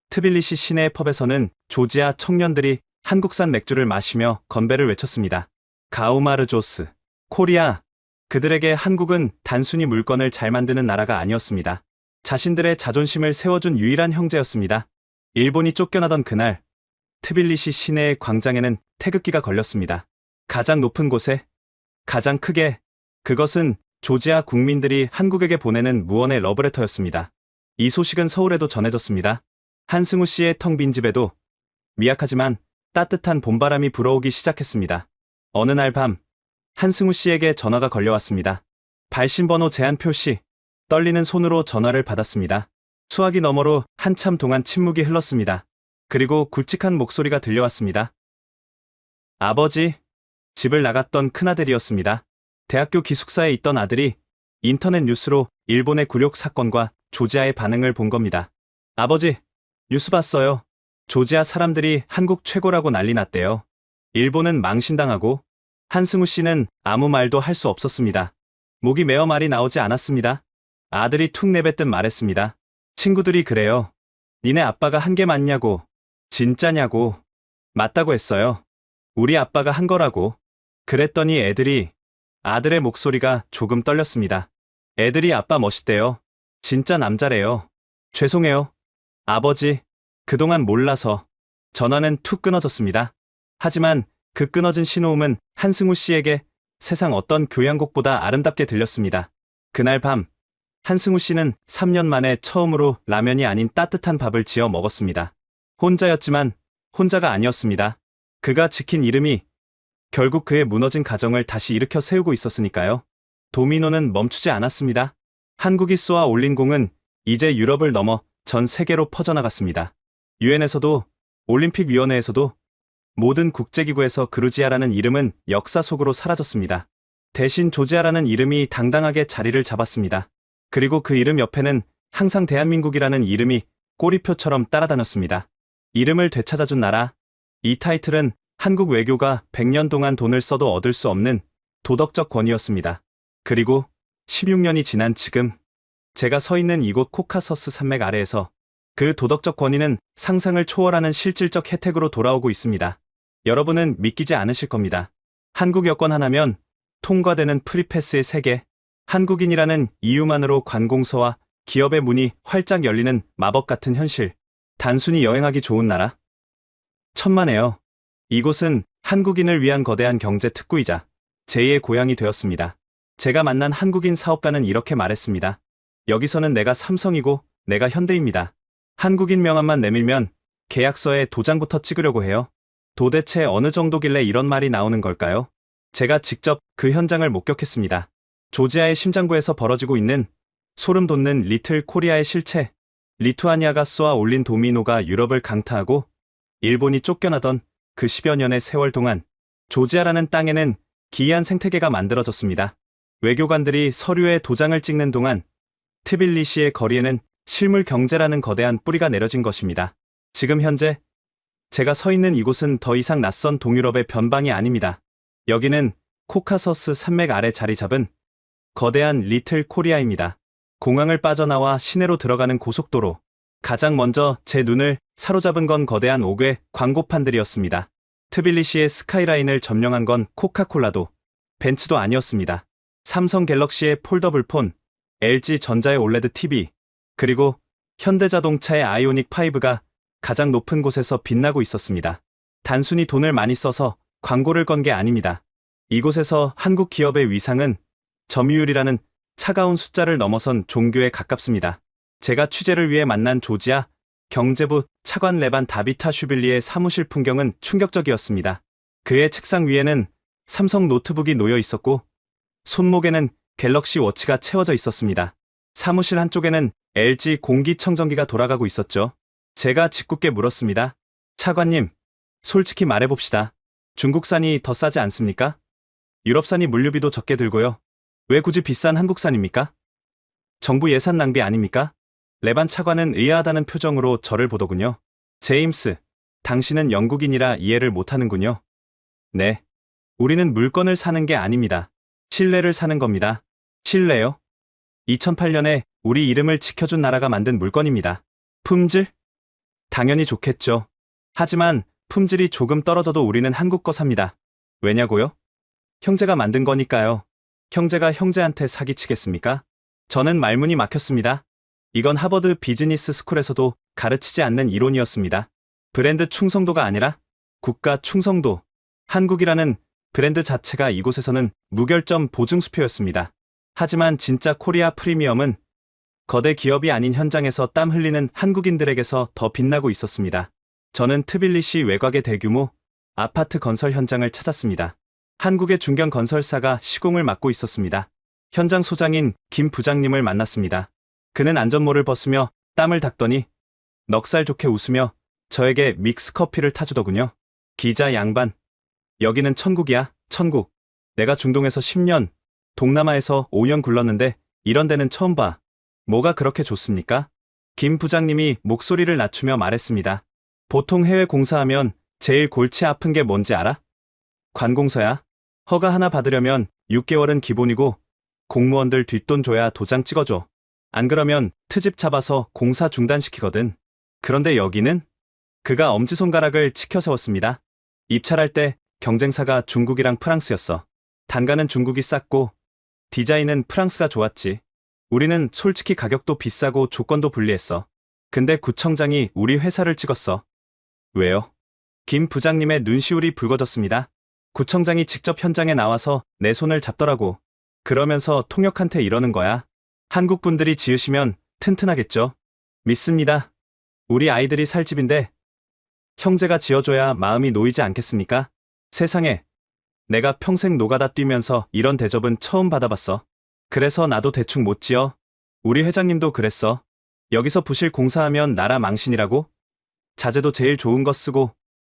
B: 트빌리시 시내의 펍에서는 조지아 청년들이 한국산 맥주를 마시며 건배를 외쳤습니다. 가우마르조스, 코리아. 그들에게 한국은 단순히 물건을 잘 만드는 나라가 아니었습니다. 자신들의 자존심을 세워준 유일한 형제였습니다. 일본이 쫓겨나던 그날 트빌리시 시내의 광장에는 태극기가 걸렸습니다. 가장 높은 곳에, 가장 크게. 그것은 조지아 국민들이 한국에게 보내는 무언의 러브레터였습니다. 이 소식은 서울에도 전해졌습니다. 한승우 씨의 텅 빈 집에도 미약하지만 따뜻한 봄바람이 불어오기 시작했습니다. 어느 날 밤, 한승우 씨에게 전화가 걸려왔습니다. 발신번호 제한 표시, 떨리는 손으로 전화를 받았습니다. 수화기 너머로 한참 동안 침묵이 흘렀습니다. 그리고 굵직한 목소리가 들려왔습니다. 아버지, 집을 나갔던 큰아들이었습니다. 대학교 기숙사에 있던 아들이 인터넷 뉴스로 일본의 굴욕 사건과 조지아의 반응을 본 겁니다. 아버지, 뉴스 봤어요. 조지아 사람들이 한국 최고라고 난리 났대요. 일본은 망신당하고 한승우 씨는 아무 말도 할 수 없었습니다. 목이 메어 말이 나오지 않았습니다. 아들이 툭 내뱉듯 말했습니다. 친구들이 그래요. 니네 아빠가 한 게 맞냐고. 진짜냐고. 맞다고 했어요. 우리 아빠가 한 거라고. 그랬더니 애들이, 아들의 목소리가 조금 떨렸습니다. 애들이 아빠 멋있대요. 진짜 남자래요. 죄송해요. 아버지, 그동안 몰라서. 전화는 툭 끊어졌습니다. 하지만 그 끊어진 신호음은 한승우 씨에게 세상 어떤 교향곡보다 아름답게 들렸습니다. 그날 밤, 한승우 씨는 3년 만에 처음으로 라면이 아닌 따뜻한 밥을 지어 먹었습니다. 혼자였지만 혼자가 아니었습니다. 그가 지킨 이름이 결국 그의 무너진 가정을 다시 일으켜 세우고 있었으니까요. 도미노는 멈추지 않았습니다. 한국이 쏘아 올린 공은 이제 유럽을 넘어 전 세계로 퍼져나갔습니다. 유엔에서도, 올림픽위원회에서도, 모든 국제기구에서 그루지아라는 이름은 역사 속으로 사라졌습니다. 대신 조지아라는 이름이 당당하게 자리를 잡았습니다. 그리고 그 이름 옆에는 항상 대한민국이라는 이름이 꼬리표처럼 따라다녔습니다. 이름을 되찾아준 나라. 이 타이틀은 한국 외교가 100년 동안 돈을 써도 얻을 수 없는 도덕적 권위였습니다. 그리고 16년이 지난 지금, 제가 서 있는 이곳 코카서스 산맥 아래에서 그 도덕적 권위는 상상을 초월하는 실질적 혜택으로 돌아오고 있습니다. 여러분은 믿기지 않으실 겁니다. 한국 여권 하나면 통과되는 프리패스의 세계, 한국인이라는 이유만으로 관공서와 기업의 문이 활짝 열리는 마법 같은 현실, 단순히 여행하기 좋은 나라? 천만에요. 이곳은 한국인을 위한 거대한 경제 특구이자 제2의 고향이 되었습니다. 제가 만난 한국인 사업가는 이렇게 말했습니다. 여기서는 내가 삼성이고 내가 현대입니다. 한국인 명함만 내밀면 계약서에 도장부터 찍으려고 해요. 도대체 어느 정도길래 이런 말이 나오는 걸까요? 제가 직접 그 현장을 목격했습니다. 조지아의 심장부에서 벌어지고 있는 소름 돋는 리틀 코리아의 실체. 리투아니아가 쏘아 올린 도미노가 유럽을 강타하고 일본이 쫓겨나던 그 10여 년의 세월 동안 조지아라는 땅에는 기이한 생태계가 만들어졌습니다. 외교관들이 서류에 도장을 찍는 동안 트빌리시의 거리에는 실물 경제라는 거대한 뿌리가 내려진 것입니다. 지금 현재 제가 서 있는 이곳은 더 이상 낯선 동유럽의 변방이 아닙니다. 여기는 코카서스 산맥 아래 자리 잡은 거대한 리틀 코리아입니다. 공항을 빠져나와 시내로 들어가는 고속도로. 가장 먼저 제 눈을 사로잡은 건 거대한 옥외 광고판들이었습니다. 트빌리시의 스카이라인을 점령한 건 코카콜라도, 벤츠도 아니었습니다. 삼성 갤럭시의 폴더블 폰, LG 전자의 올레드 TV, 그리고 현대자동차의 아이오닉 5가 가장 높은 곳에서 빛나고 있었습니다. 단순히 돈을 많이 써서 광고를 건 게 아닙니다. 이곳에서 한국 기업의 위상은 점유율이라는 차가운 숫자를 넘어선 종교에 가깝습니다. 제가 취재를 위해 만난 조지아 경제부 차관 레반 다비타 슈빌리의 사무실 풍경은 충격적이었습니다. 그의 책상 위에는 삼성 노트북이 놓여 있었고 손목에는 갤럭시 워치가 채워져 있었습니다. 사무실 한쪽에는 LG 공기청정기가 돌아가고 있었죠. 제가 짓궂게 물었습니다. 차관님, 솔직히 말해봅시다. 중국산이 더 싸지 않습니까? 유럽산이 물류비도 적게 들고요. 왜 굳이 비싼 한국산입니까? 정부 예산 낭비 아닙니까? 레반 차관은 의아하다는 표정으로 저를 보더군요. 제임스, 당신은 영국인이라 이해를 못하는군요. 네. 우리는 물건을 사는 게 아닙니다. 신뢰를 사는 겁니다. 신뢰요? 2008년에 우리 이름을 지켜준 나라가 만든 물건입니다. 품질? 당연히 좋겠죠. 하지만 품질이 조금 떨어져도 우리는 한국 거 삽니다. 왜냐고요? 형제가 만든 거니까요. 형제가 형제한테 사기치겠습니까? 저는 말문이 막혔습니다. 이건 하버드 비즈니스 스쿨에서도 가르치지 않는 이론이었습니다. 브랜드 충성도가 아니라 국가 충성도. 한국이라는 브랜드 자체가 이곳에서는 무결점 보증수표였습니다. 하지만 진짜 코리아 프리미엄은 거대 기업이 아닌 현장에서 땀 흘리는 한국인들에게서 더 빛나고 있었습니다. 저는 트빌리시 외곽의 대규모 아파트 건설 현장을 찾았습니다. 한국의 중견 건설사가 시공을 맡고 있었습니다. 현장 소장인 김 부장님을 만났습니다. 그는 안전모를 벗으며 땀을 닦더니 넉살 좋게 웃으며 저에게 믹스 커피를 타주더군요. 기자 양반, 여기는 천국이야, 천국. 내가 중동에서 10년, 동남아에서 5년 굴렀는데 이런 데는 처음 봐. 뭐가 그렇게 좋습니까? 김 부장님이 목소리를 낮추며 말했습니다. 보통 해외 공사하면 제일 골치 아픈 게 뭔지 알아? 관공서야. 허가 하나 받으려면 6개월은 기본이고 공무원들 뒷돈 줘야 도장 찍어줘. 안 그러면 트집 잡아서 공사 중단시키거든. 그런데 여기는? 그가 엄지손가락을 치켜 세웠습니다. 입찰할 때 경쟁사가 중국이랑 프랑스였어. 단가는 중국이 쌌고 디자인은 프랑스가 좋았지. 우리는 솔직히 가격도 비싸고 조건도 불리했어. 근데 구청장이 우리 회사를 찍었어. 왜요? 김 부장님의 눈시울이 붉어졌습니다. 구청장이 직접 현장에 나와서 내 손을 잡더라고. 그러면서 통역한테 이러는 거야. 한국 분들이 지으시면 튼튼하겠죠? 믿습니다. 우리 아이들이 살 집인데 형제가 지어줘야 마음이 놓이지 않겠습니까? 세상에, 내가 평생 노가다 뛰면서 이런 대접은 처음 받아봤어. 그래서 나도 대충 못 지어. 우리 회장님도 그랬어. 여기서 부실 공사하면 나라 망신이라고? 자재도 제일 좋은 거 쓰고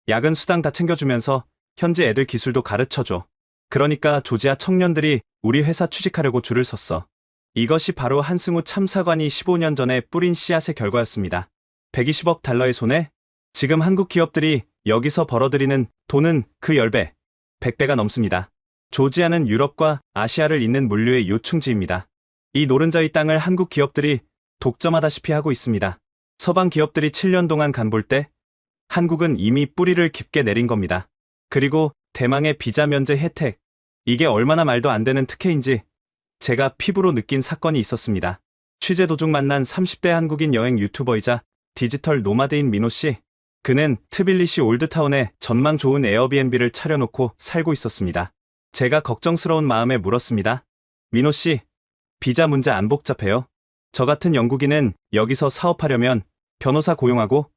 B: 야근 수당 다 챙겨주면서 현지 애들 기술도 가르쳐줘. 그러니까 조지아 청년들이 우리 회사 취직하려고 줄을 섰어. 이것이 바로 한승우 참사관이 15년 전에 뿌린 씨앗의 결과였습니다. 120억 달러의 손해? 지금 한국 기업들이 여기서 벌어들이는 돈은 그 10배, 100배가 넘습니다. 조지아는 유럽과 아시아를 잇는 물류의 요충지입니다. 이 노른자의 땅을 한국 기업들이 독점하다시피 하고 있습니다. 서방 기업들이 7년 동안 간볼 때 한국은 이미 뿌리를 깊게 내린 겁니다. 그리고 대망의 비자 면제 혜택, 이게 얼마나 말도 안 되는 특혜인지 제가 피부로 느낀 사건이 있었습니다. 취재 도중 만난 30대 한국인 여행 유튜버이자 디지털 노마드인 민호 씨. 그는 트빌리시 올드타운에 전망 좋은 에어비앤비를 차려놓고 살고 있었습니다. 제가 걱정스러운 마음에 물었습니다. 민호 씨, 비자 문제 안 복잡해요? 저 같은 영국인은 여기서 사업하려면 변호사 고용하고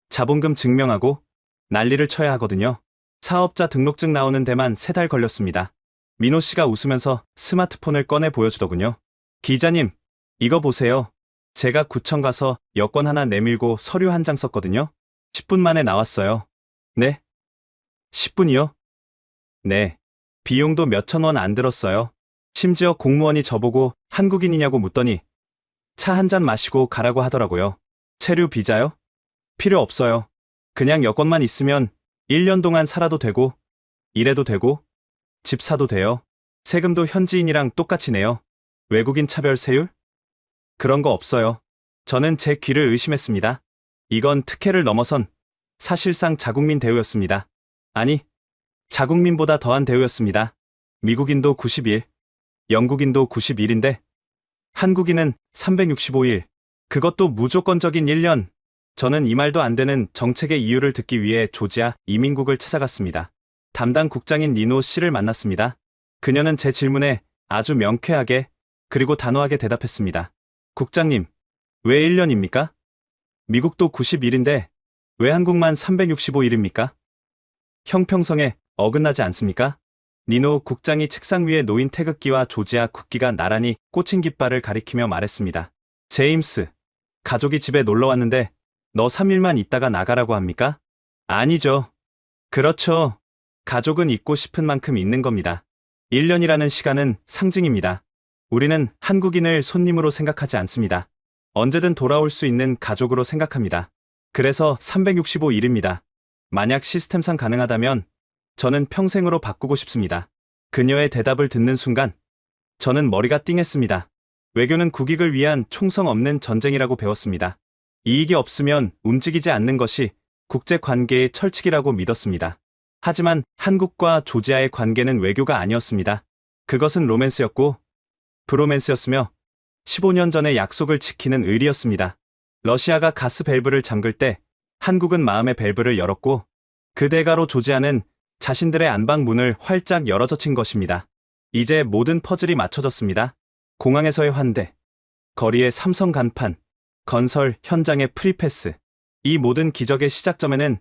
B: 자본금 증명하고 난리를 쳐야 하거든요. 사업자 등록증 나오는 데만 3달 걸렸습니다. 민호 씨가 웃으면서 스마트폰을 꺼내 보여주더군요. 기자님, 이거 보세요. 제가 구청 가서 여권 하나 내밀고 서류 한 장 썼거든요. 10분 만에 나왔어요. 네? 10분이요? 네. 비용도 몇천 원 안 들었어요. 심지어 공무원이 저보고 한국인이냐고 묻더니 차 한 잔 마시고 가라고 하더라고요. 체류 비자요? 필요 없어요. 그냥 여권만 있으면 1년 동안 살아도 되고 일해도 되고 집 사도 돼요. 세금도 현지인이랑 똑같이 내요. 외국인 차별 세율? 그런 거 없어요. 저는 제 귀를 의심했습니다. 이건 특혜를 넘어선 사실상 자국민 대우였습니다. 아니, 자국민보다 더한 대우였습니다. 미국인도 90일, 영국인도 91인데 한국인은 365일, 그것도 무조건적인 1년. 저는 이 말도 안 되는 정책의 이유를 듣기 위해 조지아 이민국을 찾아갔습니다. 담당 국장인 니노 씨를 만났습니다. 그녀는 제 질문에 아주 명쾌하게 그리고 단호하게 대답했습니다. 국장님, 왜 1년입니까? 미국도 90일인데 왜 한국만 365일입니까? 형평성에 어긋나지 않습니까? 니노 국장이 책상 위에 놓인 태극기와 조지아 국기가 나란히 꽂힌 깃발을 가리키며 말했습니다. 제임스, 가족이 집에 놀러 왔는데 너 3일만 있다가 나가라고 합니까? 아니죠. 그렇죠. 가족은 있고 싶은 만큼 있는 겁니다. 1년이라는 시간은 상징입니다. 우리는 한국인을 손님으로 생각하지 않습니다. 언제든 돌아올 수 있는 가족으로 생각합니다. 그래서 365일입니다. 만약 시스템상 가능하다면 저는 평생으로 바꾸고 싶습니다. 그녀의 대답을 듣는 순간 저는 머리가 띵했습니다. 외교는 국익을 위한 총성 없는 전쟁이라고 배웠습니다. 이익이 없으면 움직이지 않는 것이 국제관계의 철칙이라고 믿었습니다. 하지만 한국과 조지아의 관계는 외교가 아니었습니다. 그것은 로맨스였고 브로맨스였으며 15년 전의 약속을 지키는 의리였습니다. 러시아가 가스 밸브를 잠글 때 한국은 마음의 밸브를 열었고 그 대가로 조지아는 자신들의 안방 문을 활짝 열어젖힌 것입니다. 이제 모든 퍼즐이 맞춰졌습니다. 공항에서의 환대, 거리의 삼성 간판, 건설 현장의 프리패스. 이 모든 기적의 시작점에는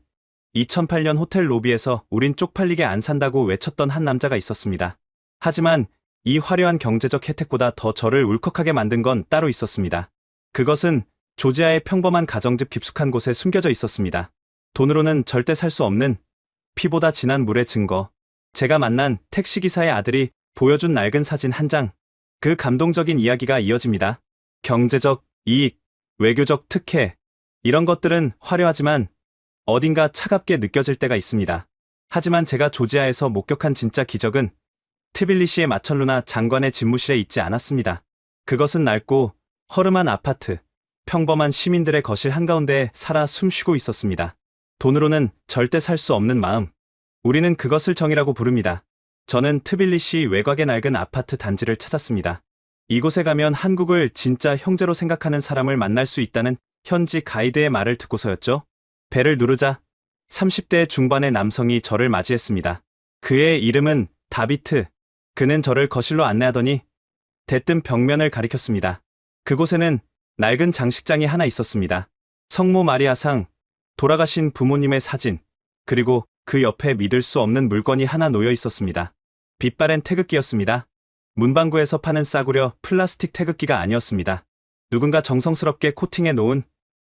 B: 2008년 호텔 로비에서 우린 쪽팔리게 안 산다고 외쳤던 한 남자가 있었습니다. 하지만 이 화려한 경제적 혜택보다 더 저를 울컥하게 만든 건 따로 있었습니다. 그것은 조지아의 평범한 가정집 깊숙한 곳에 숨겨져 있었습니다. 돈으로는 절대 살 수 없는 피보다 진한 물의 증거. 제가 만난 택시기사의 아들이 보여준 낡은 사진 한 장. 그 감동적인 이야기가 이어집니다. 경제적 이익, 외교적 특혜, 이런 것들은 화려하지만 어딘가 차갑게 느껴질 때가 있습니다. 하지만 제가 조지아에서 목격한 진짜 기적은 트빌리시의 마철루나 장관의 집무실에 있지 않았습니다. 그것은 낡고 허름한 아파트, 평범한 시민들의 거실 한가운데에 살아 숨쉬고 있었습니다. 돈으로는 절대 살 수 없는 마음. 우리는 그것을 정이라고 부릅니다. 저는 트빌리시 외곽의 낡은 아파트 단지를 찾았습니다. 이곳에 가면 한국을 진짜 형제로 생각하는 사람을 만날 수 있다는 현지 가이드의 말을 듣고서였죠. 배를 누르자 30대 중반의 남성이 저를 맞이했습니다. 그의 이름은 다비트. 그는 저를 거실로 안내하더니 대뜸 벽면을 가리켰습니다. 그곳에는 낡은 장식장이 하나 있었습니다. 성모 마리아상, 돌아가신 부모님의 사진, 그리고 그 옆에 믿을 수 없는 물건이 하나 놓여 있었습니다. 빛바랜 태극기였습니다. 문방구에서 파는 싸구려 플라스틱 태극기가 아니었습니다. 누군가 정성스럽게 코팅해 놓은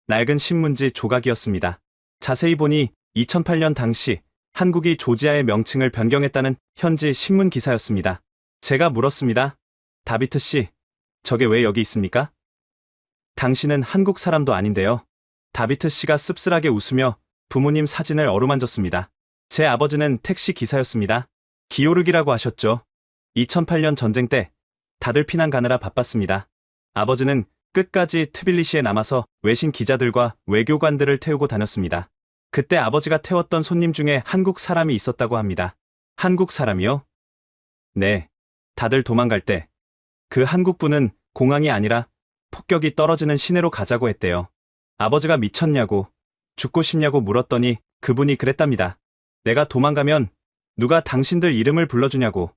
B: 낡은 신문지 조각이었습니다. 자세히 보니 2008년 당시 한국이 조지아의 명칭을 변경했다는 현지 신문 기사였습니다. 제가 물었습니다. 다비트 씨, 저게 왜 여기 있습니까? 당신은 한국 사람도 아닌데요. 다비트 씨가 씁쓸하게 웃으며 부모님 사진을 어루만졌습니다. 제 아버지는 택시 기사였습니다. 기오르기라고 하셨죠. 2008년 전쟁 때 다들 피난 가느라 바빴습니다. 아버지는 끝까지 트빌리시에 남아서 외신 기자들과 외교관들을 태우고 다녔습니다. 그때 아버지가 태웠던 손님 중에 한국 사람이 있었다고 합니다. 한국 사람이요? 네. 다들 도망갈 때 그 한국분은 공항이 아니라 폭격이 떨어지는 시내로 가자고 했대요. 아버지가 미쳤냐고, 죽고 싶냐고 물었더니 그분이 그랬답니다. 내가 도망가면 누가 당신들 이름을 불러주냐고.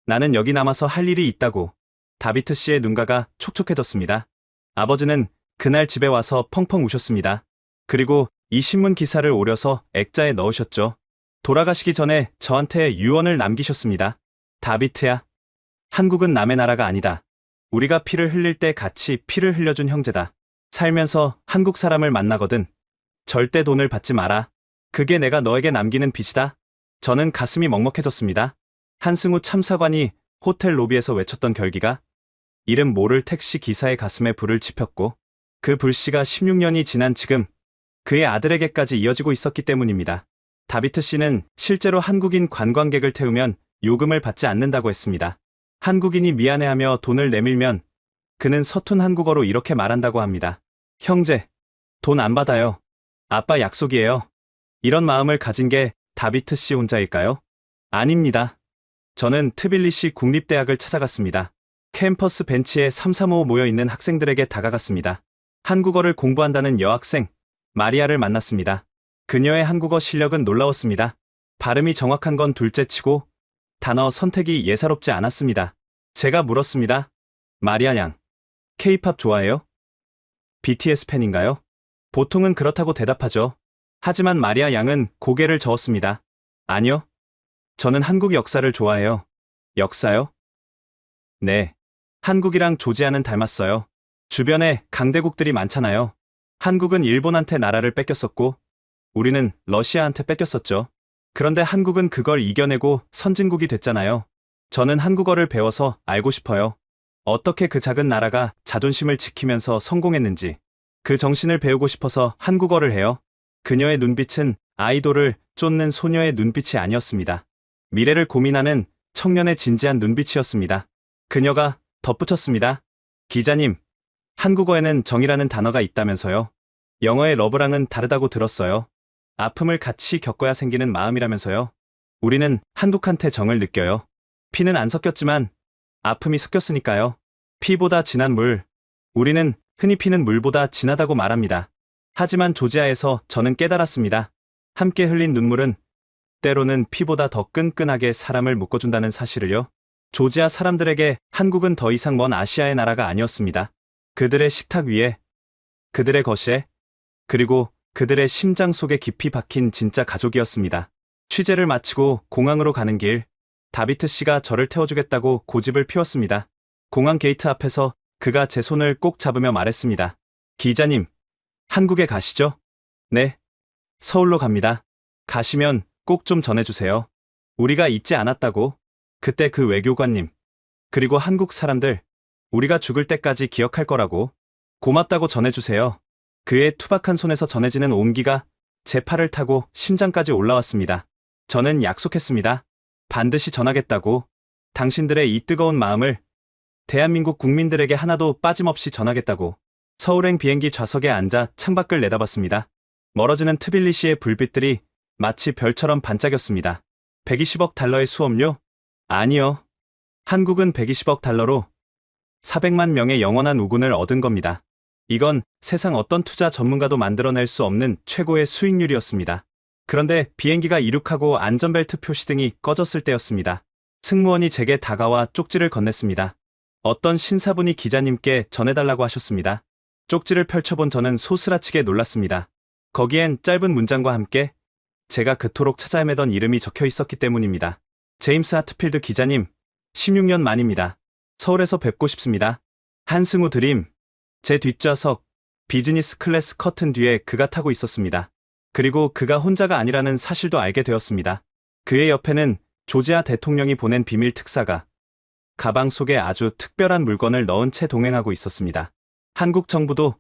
B: 나는 여기 남아서 할 일이 있다고. 다비트 씨의 눈가가 촉촉해졌습니다. 아버지는 그날 집에 와서 펑펑 우셨습니다. 그리고 이 신문 기사를 오려서 액자에 넣으셨죠. 돌아가시기 전에 저한테 유언을 남기셨습니다. 다비트야, 한국은 남의 나라가 아니다. 우리가 피를 흘릴 때 같이 피를 흘려준 형제다. 살면서 한국 사람을 만나거든 절대 돈을 받지 마라. 그게 내가 너에게 남기는 빚이다. 저는 가슴이 먹먹해졌습니다. 한승우 참사관이 호텔 로비에서 외쳤던 결기가 이름 모를 택시 기사의 가슴에 불을 지폈고 그 불씨가 16년이 지난 지금 그의 아들에게까지 이어지고 있었기 때문입니다. 다비트 씨는 실제로 한국인 관광객을 태우면 요금을 받지 않는다고 했습니다. 한국인이 미안해하며 돈을 내밀면 그는 서툰 한국어로 이렇게 말한다고 합니다. 형제, 돈 안 받아요. 아빠 약속이에요. 이런 마음을 가진 게 다비트 씨 혼자일까요? 아닙니다. 저는 트빌리시 국립대학을 찾아갔습니다. 캠퍼스 벤치에 삼삼오오 모여있는 학생들에게 다가갔습니다. 한국어를 공부한다는 여학생, 마리아를 만났습니다. 그녀의 한국어 실력은 놀라웠습니다. 발음이 정확한 건 둘째치고 단어 선택이 예사롭지 않았습니다. 제가 물었습니다. 마리아 양, K-팝 좋아해요? BTS 팬인가요? 보통은 그렇다고 대답하죠. 하지만 마리아 양은 고개를 저었습니다. 아니요. 저는 한국 역사를 좋아해요. 역사요? 네. 한국이랑 조지아는 닮았어요. 주변에 강대국들이 많잖아요. 한국은 일본한테 나라를 뺏겼었고, 우리는 러시아한테 뺏겼었죠. 그런데 한국은 그걸 이겨내고 선진국이 됐잖아요. 저는 한국어를 배워서 알고 싶어요. 어떻게 그 작은 나라가 자존심을 지키면서 성공했는지. 그 정신을 배우고 싶어서 한국어를 해요. 그녀의 눈빛은 아이돌을 쫓는 소녀의 눈빛이 아니었습니다. 미래를 고민하는 청년의 진지한 눈빛이었습니다. 그녀가 덧붙였습니다. 기자님, 한국어에는 정이라는 단어가 있다면서요. 영어의 러브랑은 다르다고 들었어요. 아픔을 같이 겪어야 생기는 마음이라면서요. 우리는 한국한테 정을 느껴요. 피는 안 섞였지만 아픔이 섞였으니까요. 피보다 진한 물. 우리는 흔히 피는 물보다 진하다고 말합니다. 하지만 조지아에서 저는 깨달았습니다. 함께 흘린 눈물은 때로는 피보다 더 끈끈하게 사람을 묶어준다는 사실을요. 조지아 사람들에게 한국은 더 이상 먼 아시아의 나라가 아니었습니다. 그들의 식탁 위에, 그들의 거실에, 그리고 그들의 심장 속에 깊이 박힌 진짜 가족이었습니다. 취재를 마치고 공항으로 가는 길, 다비트 씨가 저를 태워주겠다고 고집을 피웠습니다. 공항 게이트 앞에서 그가 제 손을 꼭 잡으며 말했습니다. 기자님, 한국에 가시죠? 네. 서울로 갑니다. 가시면 꼭 좀 전해주세요. 우리가 잊지 않았다고. 그때 그 외교관님, 그리고 한국 사람들, 우리가 죽을 때까지 기억할 거라고. 고맙다고 전해주세요. 그의 투박한 손에서 전해지는 온기가 제 팔을 타고 심장까지 올라왔습니다. 저는 약속했습니다. 반드시 전하겠다고. 당신들의 이 뜨거운 마음을 대한민국 국민들에게 하나도 빠짐없이 전하겠다고. 서울행 비행기 좌석에 앉아 창밖을 내다봤습니다. 멀어지는 트빌리시의 불빛들이 마치 별처럼 반짝였습니다. 120억 달러의 수업료? 아니요. 한국은 120억 달러로 400만 명의 영원한 우군을 얻은 겁니다. 이건 세상 어떤 투자 전문가도 만들어낼 수 없는 최고의 수익률이었습니다. 그런데 비행기가 이륙하고 안전벨트 표시등이 꺼졌을 때였습니다. 승무원이 제게 다가와 쪽지를 건넸습니다. 어떤 신사분이 기자님께 전해달라고 하셨습니다. 쪽지를 펼쳐본 저는 소스라치게 놀랐습니다. 거기엔 짧은 문장과 함께 제가 그토록 찾아 헤매던 이름이 적혀 있었기 때문입니다. 제임스 하트필드 기자님, 16년 만입니다. 서울에서 뵙고 싶습니다. 한승우 드림. 제 뒷좌석, 비즈니스 클래스 커튼 뒤에 그가 타고 있었습니다. 그리고 그가 혼자가 아니라는 사실도 알게 되었습니다. 그의 옆에는 조지아 대통령이 보낸 비밀 특사가 가방 속에 아주 특별한 물건을 넣은 채 동행하고 있었습니다. 한국 정부도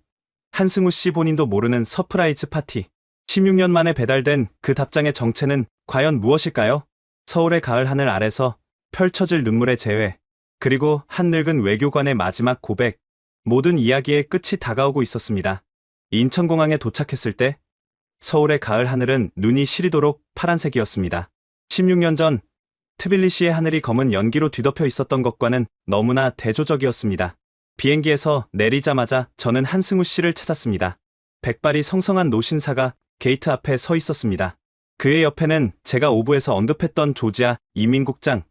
B: 한승우 씨 본인도 모르는 서프라이즈 파티. 16년 만에 배달된 그 답장의 정체는 과연 무엇일까요? 서울의 가을 하늘 아래서 펼쳐질 눈물의 재회, 그리고 한 늙은 외교관의 마지막 고백, 모든 이야기의 끝이 다가오고 있었습니다. 인천공항에 도착했을 때 서울의 가을 하늘은 눈이 시리도록 파란색이었습니다. 16년 전 트빌리시의 하늘이 검은 연기로 뒤덮여 있었던 것과는 너무나 대조적이었습니다. 비행기에서 내리자마자 저는 한승우 씨를 찾았습니다. 백발이 성성한 노신사가 게이트 앞에 서 있었습니다. 그의 옆에는 제가 오부에서 언급했던 조지아 이민국장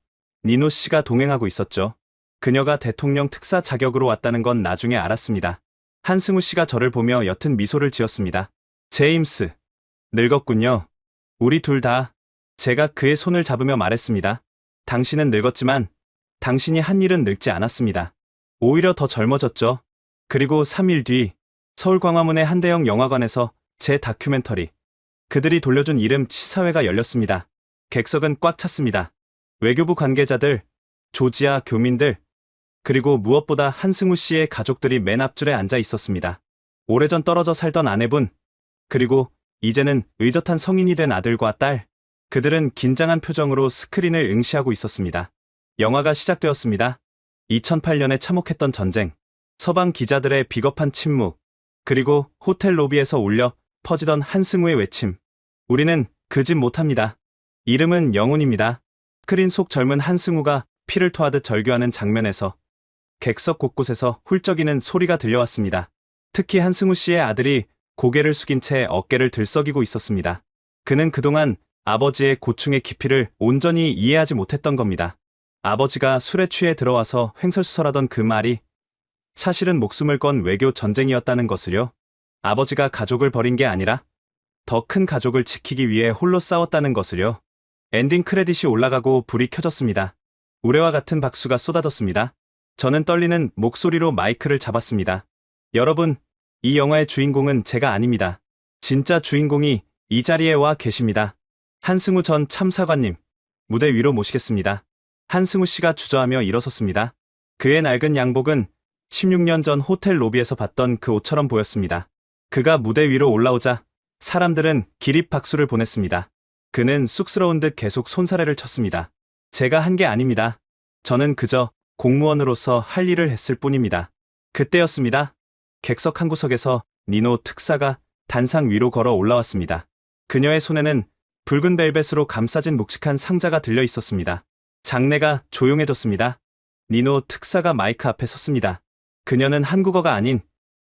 B: 니노 씨가 동행하고 있었죠. 그녀가 대통령 특사 자격으로 왔다는 건 나중에 알았습니다. 한승우 씨가 저를 보며 옅은 미소를 지었습니다. 제임스, 늙었군요. 우리 둘 다. 제가 그의 손을 잡으며 말했습니다. 당신은 늙었지만 당신이 한 일은 늙지 않았습니다. 오히려 더 젊어졌죠. 그리고 3일 뒤 서울 광화문의 한대형 영화관에서 제 다큐멘터리 그들이 돌려준 이름 시사회가 열렸습니다. 객석은 꽉 찼습니다. 외교부 관계자들, 조지아 교민들, 그리고 무엇보다 한승우 씨의 가족들이 맨 앞줄에 앉아 있었습니다. 오래전 떨어져 살던 아내분, 그리고 이제는 의젓한 성인이 된 아들과 딸, 그들은 긴장한 표정으로 스크린을 응시하고 있었습니다. 영화가 시작되었습니다. 2008년에 참혹했던 전쟁, 서방 기자들의 비겁한 침묵, 그리고 호텔 로비에서 울려 퍼지던 한승우의 외침. 우리는 그 집 못합니다. 이름은 영훈입니다. 스크린 속 젊은 한승우가 피를 토하듯 절규하는 장면에서 객석 곳곳에서 훌쩍이는 소리가 들려왔습니다. 특히 한승우 씨의 아들이 고개를 숙인 채 어깨를 들썩이고 있었습니다. 그는 그동안 아버지의 고충의 깊이를 온전히 이해하지 못했던 겁니다. 아버지가 술에 취해 들어와서 횡설수설하던 그 말이 사실은 목숨을 건 외교 전쟁이었다는 것을요. 아버지가 가족을 버린 게 아니라 더 큰 가족을 지키기 위해 홀로 싸웠다는 것을요. 엔딩 크레딧이 올라가고 불이 켜졌습니다. 우레와 같은 박수가 쏟아졌습니다. 저는 떨리는 목소리로 마이크를 잡았습니다. 여러분, 이 영화의 주인공은 제가 아닙니다. 진짜 주인공이 이 자리에 와 계십니다. 한승우 전 참사관님, 무대 위로 모시겠습니다. 한승우 씨가 주저하며 일어섰습니다. 그의 낡은 양복은 16년 전 호텔 로비에서 봤던 그 옷처럼 보였습니다. 그가 무대 위로 올라오자 사람들은 기립 박수를 보냈습니다. 그는 쑥스러운 듯 계속 손사래를 쳤습니다. 제가 한 게 아닙니다. 저는 그저 공무원으로서 할 일을 했을 뿐입니다. 그때였습니다. 객석 한 구석에서 니노 특사가 단상 위로 걸어 올라왔습니다. 그녀의 손에는 붉은 벨벳으로 감싸진 묵직한 상자가 들려 있었습니다. 장내가 조용해졌습니다. 니노 특사가 마이크 앞에 섰습니다. 그녀는 한국어가 아닌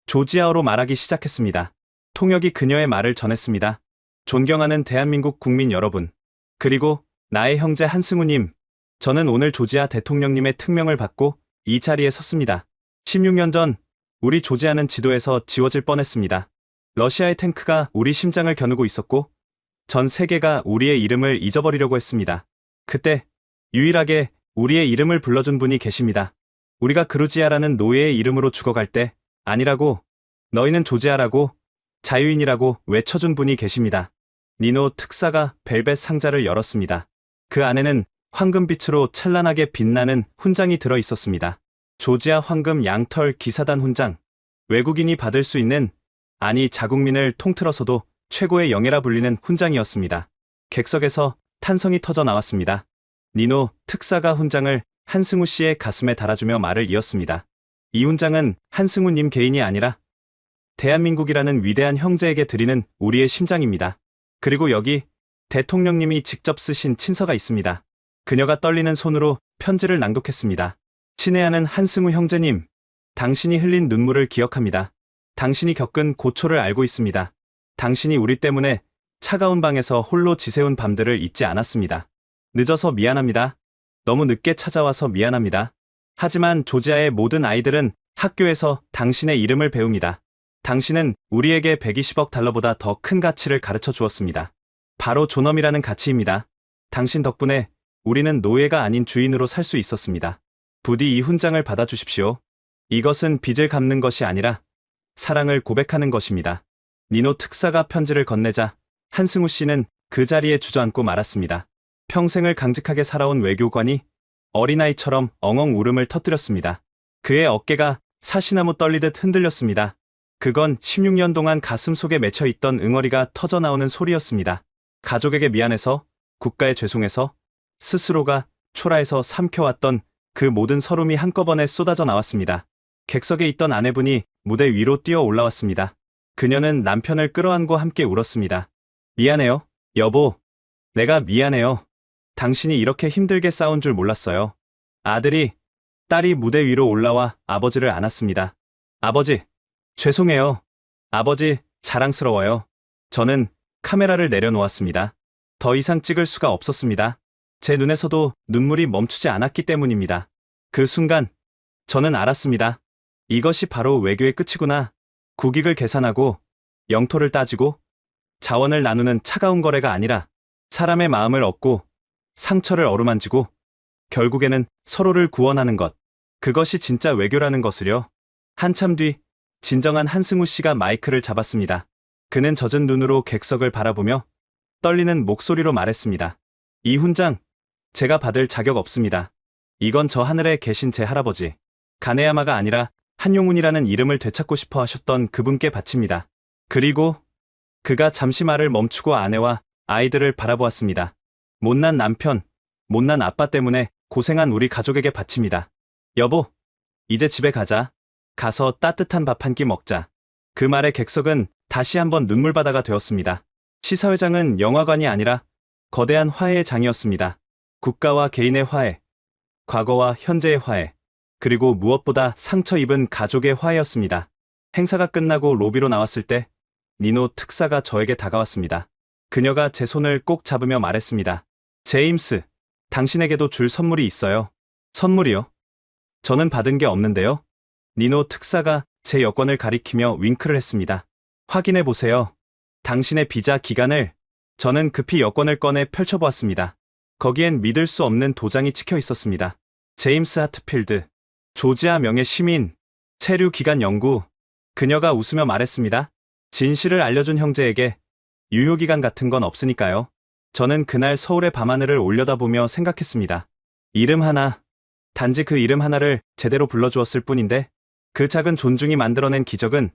B: 조지아어로 말하기 시작했습니다. 통역이 그녀의 말을 전했습니다. 존경하는 대한민국 국민 여러분, 그리고 나의 형제 한승우님, 저는 오늘 조지아 대통령님의 특명을 받고 이 자리에 섰습니다. 16년 전 우리 조지아는 지도에서 지워질 뻔했습니다. 러시아의 탱크가 우리 심장을 겨누고 있었고 전 세계가 우리의 이름을 잊어버리려고 했습니다. 그때 유일하게 우리의 이름을 불러준 분이 계십니다. 우리가 그루지아라는 노예의 이름으로 죽어갈 때 아니라고, 너희는 조지아라고, 자유인이라고 외쳐준 분이 계십니다. 니노 특사가 벨벳 상자를 열었습니다. 그 안에는 황금빛으로 찬란하게 빛나는 훈장이 들어 있었습니다. 조지아 황금 양털 기사단 훈장. 외국인이 받을 수 있는, 아니 자국민을 통틀어서도 최고의 영예라 불리는 훈장이었습니다. 객석에서 탄성이 터져 나왔습니다. 니노 특사가 훈장을 한승우 씨의 가슴에 달아주며 말을 이었습니다. 이 훈장은 한승우 님 개인이 아니라 대한민국이라는 위대한 형제에게 드리는 우리의 심장입니다. 그리고 여기 대통령님이 직접 쓰신 친서가 있습니다. 그녀가 떨리는 손으로 편지를 낭독했습니다. 친애하는 한승우 형제님, 당신이 흘린 눈물을 기억합니다. 당신이 겪은 고초를 알고 있습니다. 당신이 우리 때문에 차가운 방에서 홀로 지새운 밤들을 잊지 않았습니다. 늦어서 미안합니다. 너무 늦게 찾아와서 미안합니다. 하지만 조지아의 모든 아이들은 학교에서 당신의 이름을 배웁니다. 당신은 우리에게 120억 달러보다 더 큰 가치를 가르쳐 주었습니다. 바로 존엄이라는 가치입니다. 당신 덕분에 우리는 노예가 아닌 주인으로 살 수 있었습니다. 부디 이 훈장을 받아주십시오. 이것은 빚을 갚는 것이 아니라 사랑을 고백하는 것입니다. 니노 특사가 편지를 건네자 한승우 씨는 그 자리에 주저앉고 말았습니다. 평생을 강직하게 살아온 외교관이 어린아이처럼 엉엉 울음을 터뜨렸습니다. 그의 어깨가 사시나무 떨리듯 흔들렸습니다. 그건 16년 동안 가슴 속에 맺혀있던 응어리가 터져나오는 소리였습니다. 가족에게 미안해서, 국가에 죄송해서, 스스로가 초라해서 삼켜왔던 그 모든 서름이 한꺼번에 쏟아져 나왔습니다. 객석에 있던 아내분이 무대 위로 뛰어 올라왔습니다. 그녀는 남편을 끌어안고 함께 울었습니다. 미안해요, 여보. 내가 미안해요. 당신이 이렇게 힘들게 싸운 줄 몰랐어요. 딸이 무대 위로 올라와 아버지를 안았습니다. 아버지, 죄송해요. 아버지, 자랑스러워요. 저는 카메라를 내려놓았습니다. 더 이상 찍을 수가 없었습니다. 제 눈에서도 눈물이 멈추지 않았기 때문입니다. 그 순간 저는 알았습니다. 이것이 바로 외교의 끝이구나. 국익을 계산하고 영토를 따지고 자원을 나누는 차가운 거래가 아니라 사람의 마음을 얻고 상처를 어루만지고 결국에는 서로를 구원하는 것. 그것이 진짜 외교라는 것을요. 한참 뒤 진정한 한승우 씨가 마이크를 잡았습니다. 그는 젖은 눈으로 객석을 바라보며 떨리는 목소리로 말했습니다. 이 훈장, 제가 받을 자격 없습니다. 이건 저 하늘에 계신 제 할아버지 가네야마가 아니라 한용운이라는 이름을 되찾고 싶어 하셨던 그분께 바칩니다. 그리고 그가 잠시 말을 멈추고 아내와 아이들을 바라보았습니다. 못난 남편, 못난 아빠 때문에 고생한 우리 가족에게 바칩니다. 여보, 이제 집에 가자. 가서 따뜻한 밥 한 끼 먹자. 그 말에 객석은 다시 한번 눈물바다가 되었습니다. 시사회장은 영화관이 아니라 거대한 화해의 장이었습니다. 국가와 개인의 화해, 과거와 현재의 화해, 그리고 무엇보다 상처 입은 가족의 화해였습니다. 행사가 끝나고 로비로 나왔을 때 니노 특사가 저에게 다가왔습니다. 그녀가 제 손을 꼭 잡으며 말했습니다. 제임스, 당신에게도 줄 선물이 있어요. 선물이요? 저는 받은 게 없는데요. 니노 특사가 제 여권을 가리키며 윙크를 했습니다. 확인해 보세요. 당신의 비자 기간을. 저는 급히 여권을 꺼내 펼쳐보았습니다. 거기엔 믿을 수 없는 도장이 찍혀 있었습니다. 제임스 하트필드, 조지아 명예 시민, 체류 기간 연구. 그녀가 웃으며 말했습니다. 진실을 알려준 형제에게 유효기간 같은 건 없으니까요. 저는 그날 서울의 밤하늘을 올려다보며 생각했습니다. 이름 하나, 단지 그 이름 하나를 제대로 불러주었을 뿐인데 그 작은 존중이 만들어낸 기적은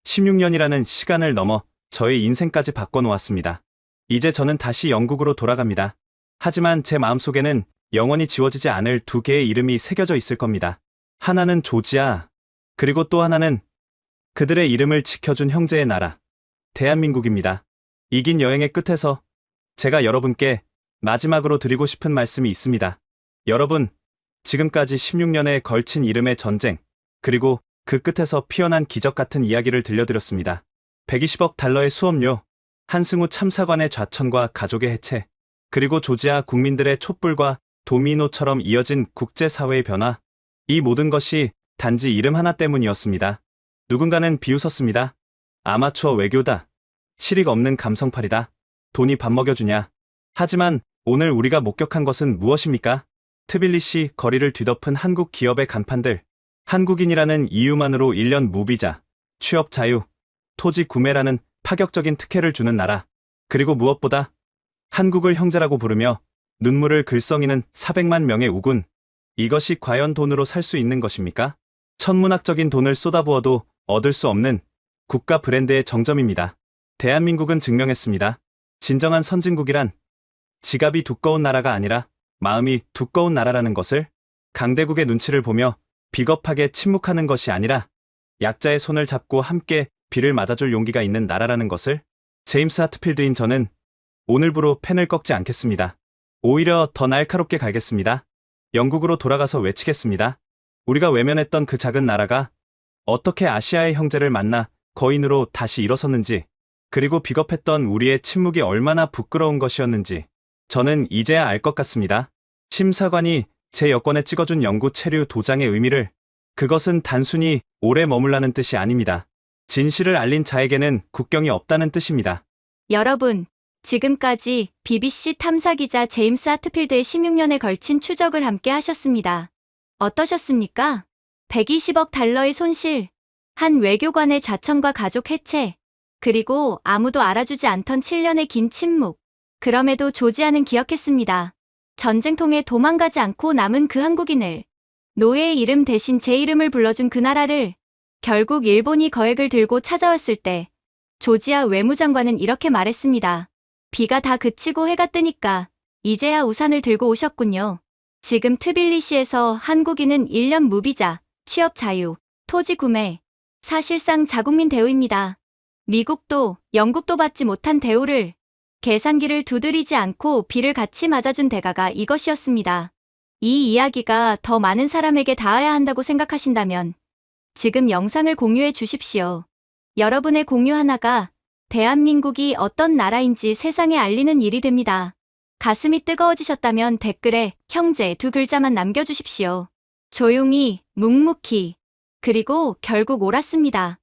B: 16년이라는 시간을 넘어 저의 인생까지 바꿔놓았습니다. 이제 저는 다시 영국으로 돌아갑니다. 하지만 제 마음속에는 영원히 지워지지 않을 두 개의 이름이 새겨져 있을 겁니다. 하나는 조지아, 그리고 또 하나는 그들의 이름을 지켜준 형제의 나라, 대한민국입니다. 이 긴 여행의 끝에서 제가 여러분께 마지막으로 드리고 싶은 말씀이 있습니다. 여러분, 지금까지 16년에 걸친 이름의 전쟁, 그리고 그 끝에서 피어난 기적 같은 이야기를 들려드렸습니다. 120억 달러의 수업료, 한승우 참사관의 좌천과 가족의 해체, 그리고 조지아 국민들의 촛불과 도미노처럼 이어진 국제사회의 변화. 이 모든 것이 단지 이름 하나 때문이었습니다. 누군가는 비웃었습니다. 아마추어 외교다. 실익 없는 감성팔이다. 돈이 밥 먹여주냐. 하지만 오늘 우리가 목격한 것은 무엇입니까? 트빌리시 거리를 뒤덮은 한국 기업의 간판들. 한국인이라는 이유만으로 1년 무비자, 취업 자유, 토지 구매라는 파격적인 특혜를 주는 나라. 그리고 무엇보다 한국을 형제라고 부르며 눈물을 글썽이는 400만 명의 우군. 이것이 과연 돈으로 살 수 있는 것입니까? 천문학적인 돈을 쏟아부어도 얻을 수 없는 국가 브랜드의 정점입니다. 대한민국은 증명했습니다. 진정한 선진국이란 지갑이 두꺼운 나라가 아니라 마음이 두꺼운 나라라는 것을. 강대국의 눈치를 보며 비겁하게 침묵하는 것이 아니라 약자의 손을 잡고 함께 비를 맞아줄 용기가 있는 나라라는 것을. 제임스 하트필드인 저는 오늘부로 펜을 꺾지 않겠습니다. 오히려 더 날카롭게 갈겠습니다. 영국으로 돌아가서 외치겠습니다. 우리가 외면했던 그 작은 나라가 어떻게 아시아의 형제를 만나 거인으로 다시 일어섰는지, 그리고 비겁했던 우리의 침묵이 얼마나 부끄러운 것이었는지 저는 이제야 알 것 같습니다. 심사관이 제 여권에 찍어준 영구 체류 도장의 의미를. 그것은 단순히 오래 머물라는 뜻이 아닙니다. 진실을 알린 자에게는 국경이 없다는 뜻입니다.
C: 여러분, 지금까지 BBC 탐사기자 제임스 하트필드의 16년에 걸친 추적을 함께 하셨습니다. 어떠셨습니까? 120억 달러의 손실, 한 외교관의 좌천과 가족 해체, 그리고 아무도 알아주지 않던 7년의 긴 침묵. 그럼에도 조지아는 기억했습니다. 전쟁통에 도망가지 않고 남은 그 한국인을, 노예의 이름 대신 제 이름을 불러준 그 나라를. 결국 일본이 거액을 들고 찾아왔을 때 조지아 외무장관은 이렇게 말했습니다. 비가 다 그치고 해가 뜨니까 이제야 우산을 들고 오셨군요. 지금 트빌리시에서 한국인은 1년 무비자, 취업 자유, 토지 구매, 사실상 자국민 대우입니다. 미국도 영국도 받지 못한 대우를, 계산기를 두드리지 않고 비를 같이 맞아준 대가가 이것이었습니다. 이 이야기가 더 많은 사람에게 닿아야 한다고 생각하신다면 지금 영상을 공유해 주십시오. 여러분의 공유 하나가 대한민국이 어떤 나라인지 세상에 알리는 일이 됩니다. 가슴이 뜨거워지셨다면 댓글에 형제 2글자만 남겨주십시오. 조용히, 묵묵히, 그리고 결국 옳았습니다.